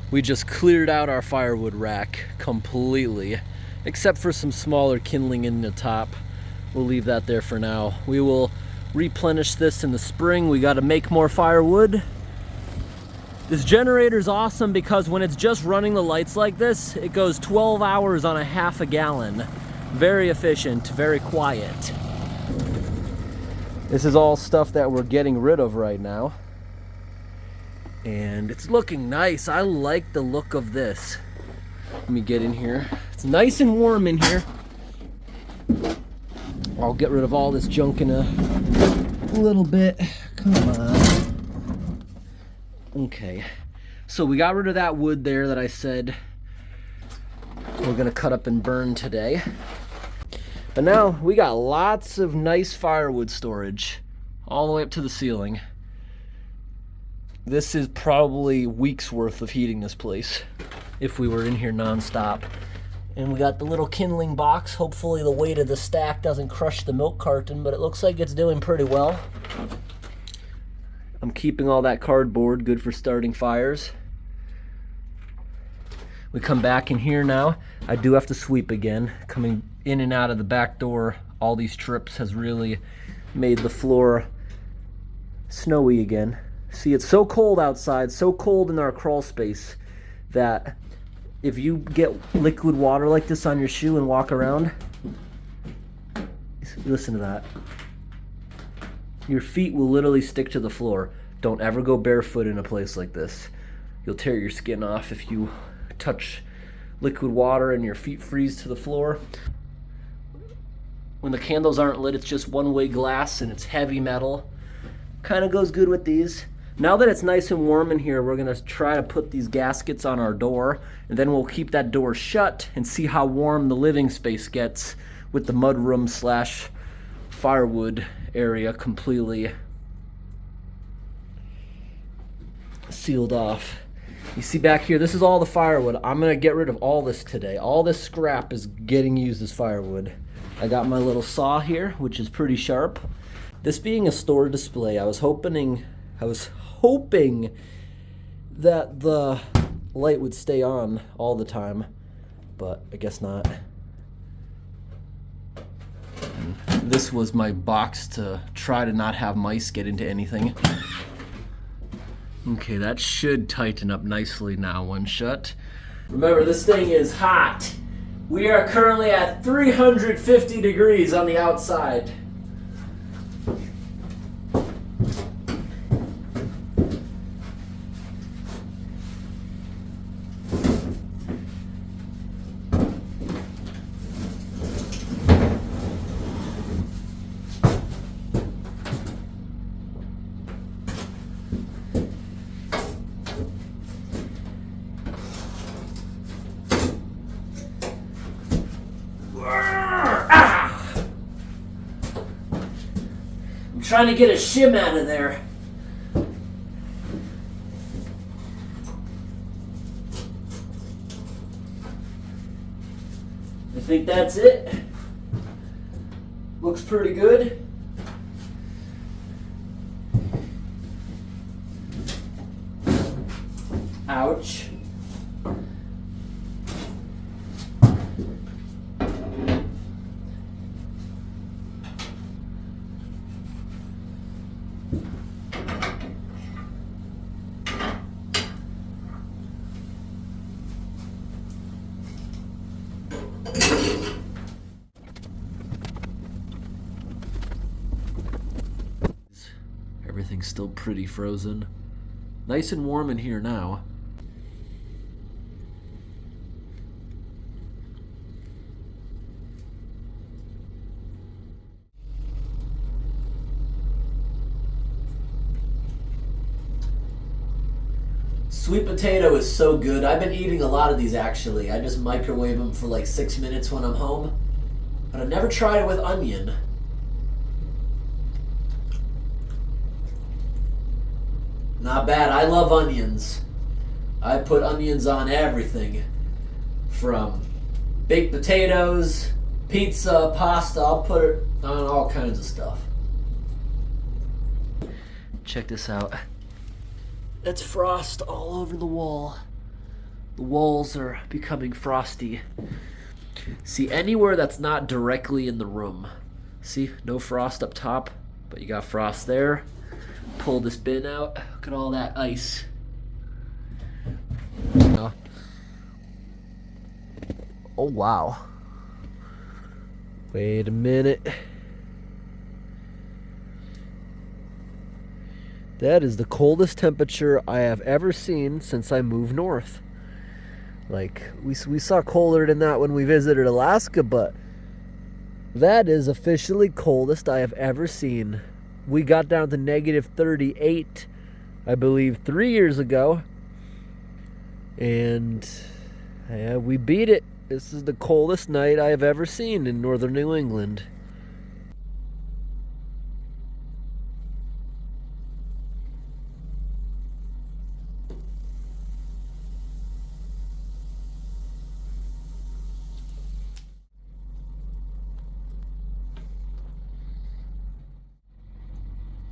We just cleared out our firewood rack completely, except for some smaller kindling in the top. We'll leave that there for now. We will replenish this in the spring. We got to make more firewood. This generator's awesome because when it's just running the lights like this, it goes 12 hours on a half a gallon. Very efficient, very quiet. This is all stuff that we're getting rid of right now. And it's looking nice. I like the look of this. Let me get in here. It's nice and warm in here. I'll get rid of all this junk in a little bit. Come on. Okay. So we got rid of that wood there that I said we're gonna cut up and burn today. But now we got lots of nice firewood storage all the way up to the ceiling. This is probably weeks worth of heating this place if we were in here nonstop. And we got the little kindling box. Hopefully the weight of the stack doesn't crush the milk carton, but it looks like it's doing pretty well. I'm keeping all that cardboard, good for starting fires. We come back in here now. I do have to sweep again. Coming in and out of the back door, all these trips has really made the floor snowy again. See, it's so cold outside, so cold in our crawl space, that if you get liquid water like this on your shoe and walk around, listen to that. Your feet will literally stick to the floor. Don't ever go barefoot in a place like this. You'll tear your skin off if you touch liquid water and your feet freeze to the floor. When the candles aren't lit, it's just one-way glass and it's heavy metal. Kind of goes good with these. Now that it's nice and warm in here, we're gonna try to put these gaskets on our door, and then we'll keep that door shut and see how warm the living space gets with the mudroom slash firewood area completely sealed off. You see back here, this is all the firewood. I'm gonna get rid of all this today. All this scrap is getting used as firewood. I got my little saw here, which is pretty sharp. This being a store display, I was hoping that the light would stay on all the time, but I guess not. This was my box to try to not have mice get into anything. Okay, that should tighten up nicely now when shut. Remember, this thing is hot. We are currently at 350 degrees on the outside. Trying to get a shim out of there. I think that's it. Looks pretty good. Ouch. Everything's still pretty frozen. Nice and warm in here now. Sweet potato is so good. I've been eating a lot of these actually. I just microwave them for like 6 minutes when I'm home. But I've never tried it with onion. Not bad. I love onions. I put onions on everything. From baked potatoes, pizza, pasta. I'll put it on all kinds of stuff. Check this out. That's frost all over the wall. The walls are becoming frosty. See, anywhere that's not directly in the room. See, no frost up top, but you got frost there. Pull this bin out. Look at all that ice. now. Oh, wow. Wait a minute. That is the coldest temperature I have ever seen since I moved north. Like, we saw colder than that when we visited Alaska, but that is officially coldest I have ever seen. We got down to negative 38, I believe, 3 years ago. And yeah, we beat it. This is the coldest night I have ever seen in northern New England.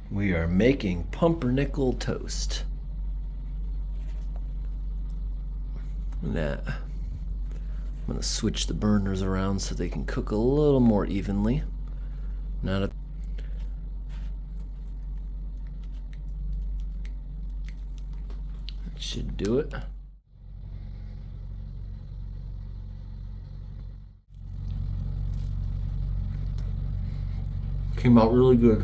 We are making pumpernickel toast. I'm gonna switch the burners around so they can cook a little more evenly. Not a That should do it. Came out really good.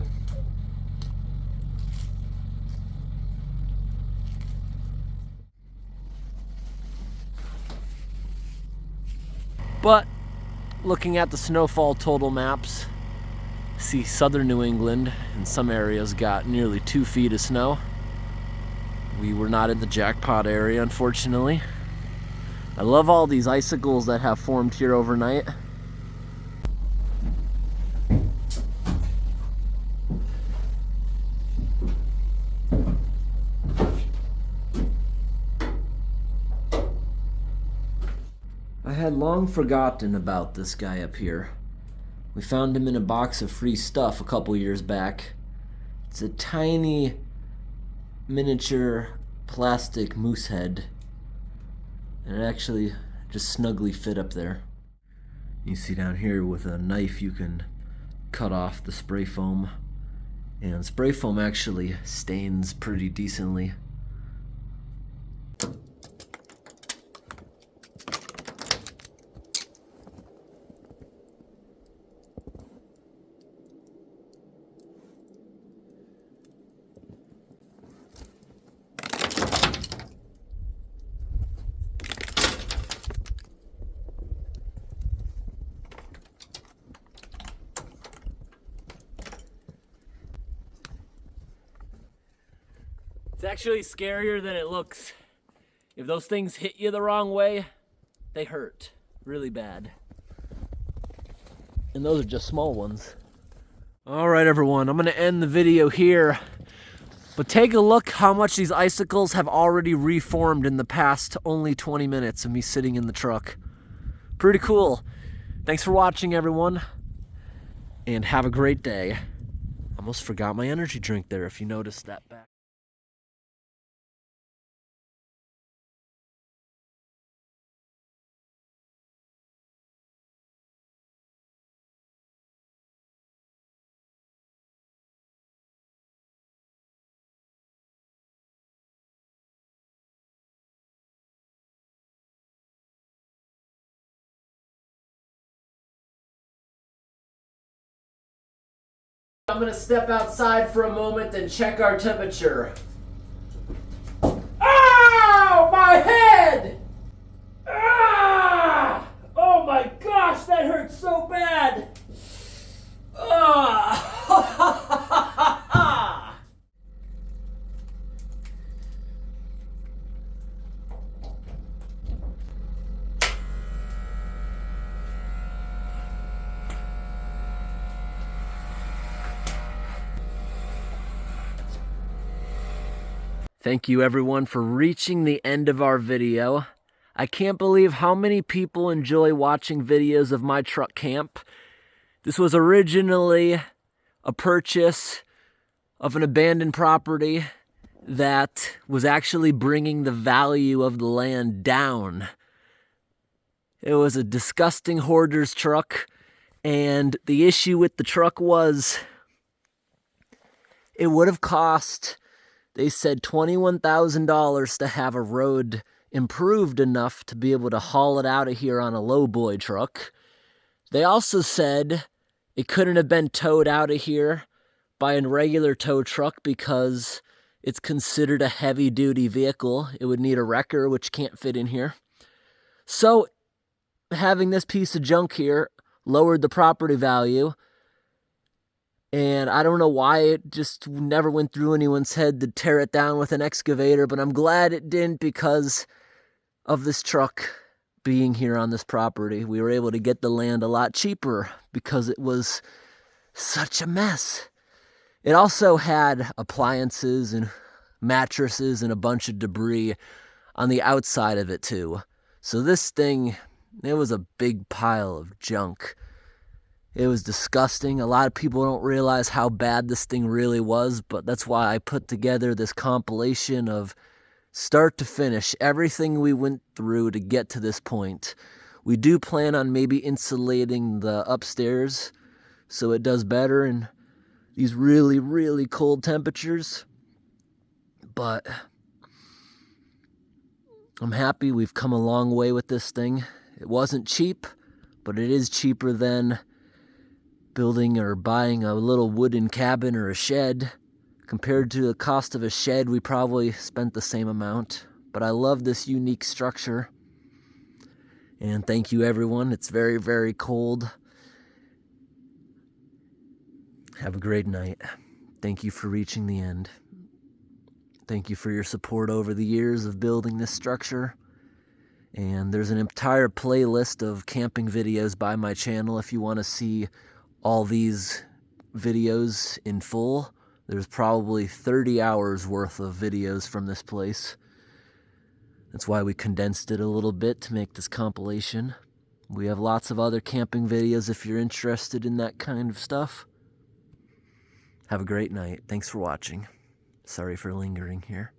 But looking at the snowfall total maps, see southern New England in some areas got nearly 2 feet of snow. We were not in the jackpot area, unfortunately. I love all these icicles that have formed here overnight. I had long forgotten about this guy up here. We found him in a box of free stuff a couple years back. It's a tiny miniature plastic moose head, and it actually just snugly fit up there. You see down here with a knife you can cut off the spray foam, and spray foam actually stains pretty decently. It's actually scarier than it looks. If those things hit you the wrong way, they hurt really bad. And those are just small ones. All right, everyone, I'm gonna end the video here. But take a look how much these icicles have already reformed in the past only 20 minutes of me sitting in the truck. Pretty cool. Thanks for watching, everyone, and have a great day. Almost forgot my energy drink there, if you noticed that back. I'm gonna step outside for a moment and check our temperature. Ow! My head! Ah! Oh my gosh, that hurts so bad! Ah! Thank you, everyone, for reaching the end of our video. I can't believe how many people enjoy watching videos of my truck camp. This was originally a purchase of an abandoned property that was actually bringing the value of the land down. It was a disgusting hoarder's truck, and the issue with the truck was it would have cost, they said, $21,000 to have a road improved enough to be able to haul it out of here on a lowboy truck. They also said it couldn't have been towed out of here by a regular tow truck because it's considered a heavy-duty vehicle. It would need a wrecker, which can't fit in here. So having this piece of junk here lowered the property value. And I don't know why it just never went through anyone's head to tear it down with an excavator, but I'm glad it didn't because of this truck being here on this property. We were able to get the land a lot cheaper because it was such a mess. It also had appliances and mattresses and a bunch of debris on the outside of it too. So this thing, it was a big pile of junk. It was disgusting. A lot of people don't realize how bad this thing really was, but that's why I put together this compilation of start to finish, everything we went through to get to this point. We do plan on maybe insulating the upstairs so it does better in these really, really cold temperatures. But I'm happy we've come a long way with this thing. It wasn't cheap, but it is cheaper than building or buying a little wooden cabin or a shed. Compared to the cost of a shed, we probably spent the same amount. But I love this unique structure. And thank you, everyone. It's very, very cold. Have a great night. Thank you for reaching the end. Thank you for your support over the years of building this structure. And there's an entire playlist of camping videos by my channel if you want to see all these videos in full. There's probably 30 hours worth of videos from this place. That's why we condensed it a little bit to make this compilation. We have lots of other camping videos if you're interested in that kind of stuff. Have a great night. Thanks for watching. Sorry for lingering here.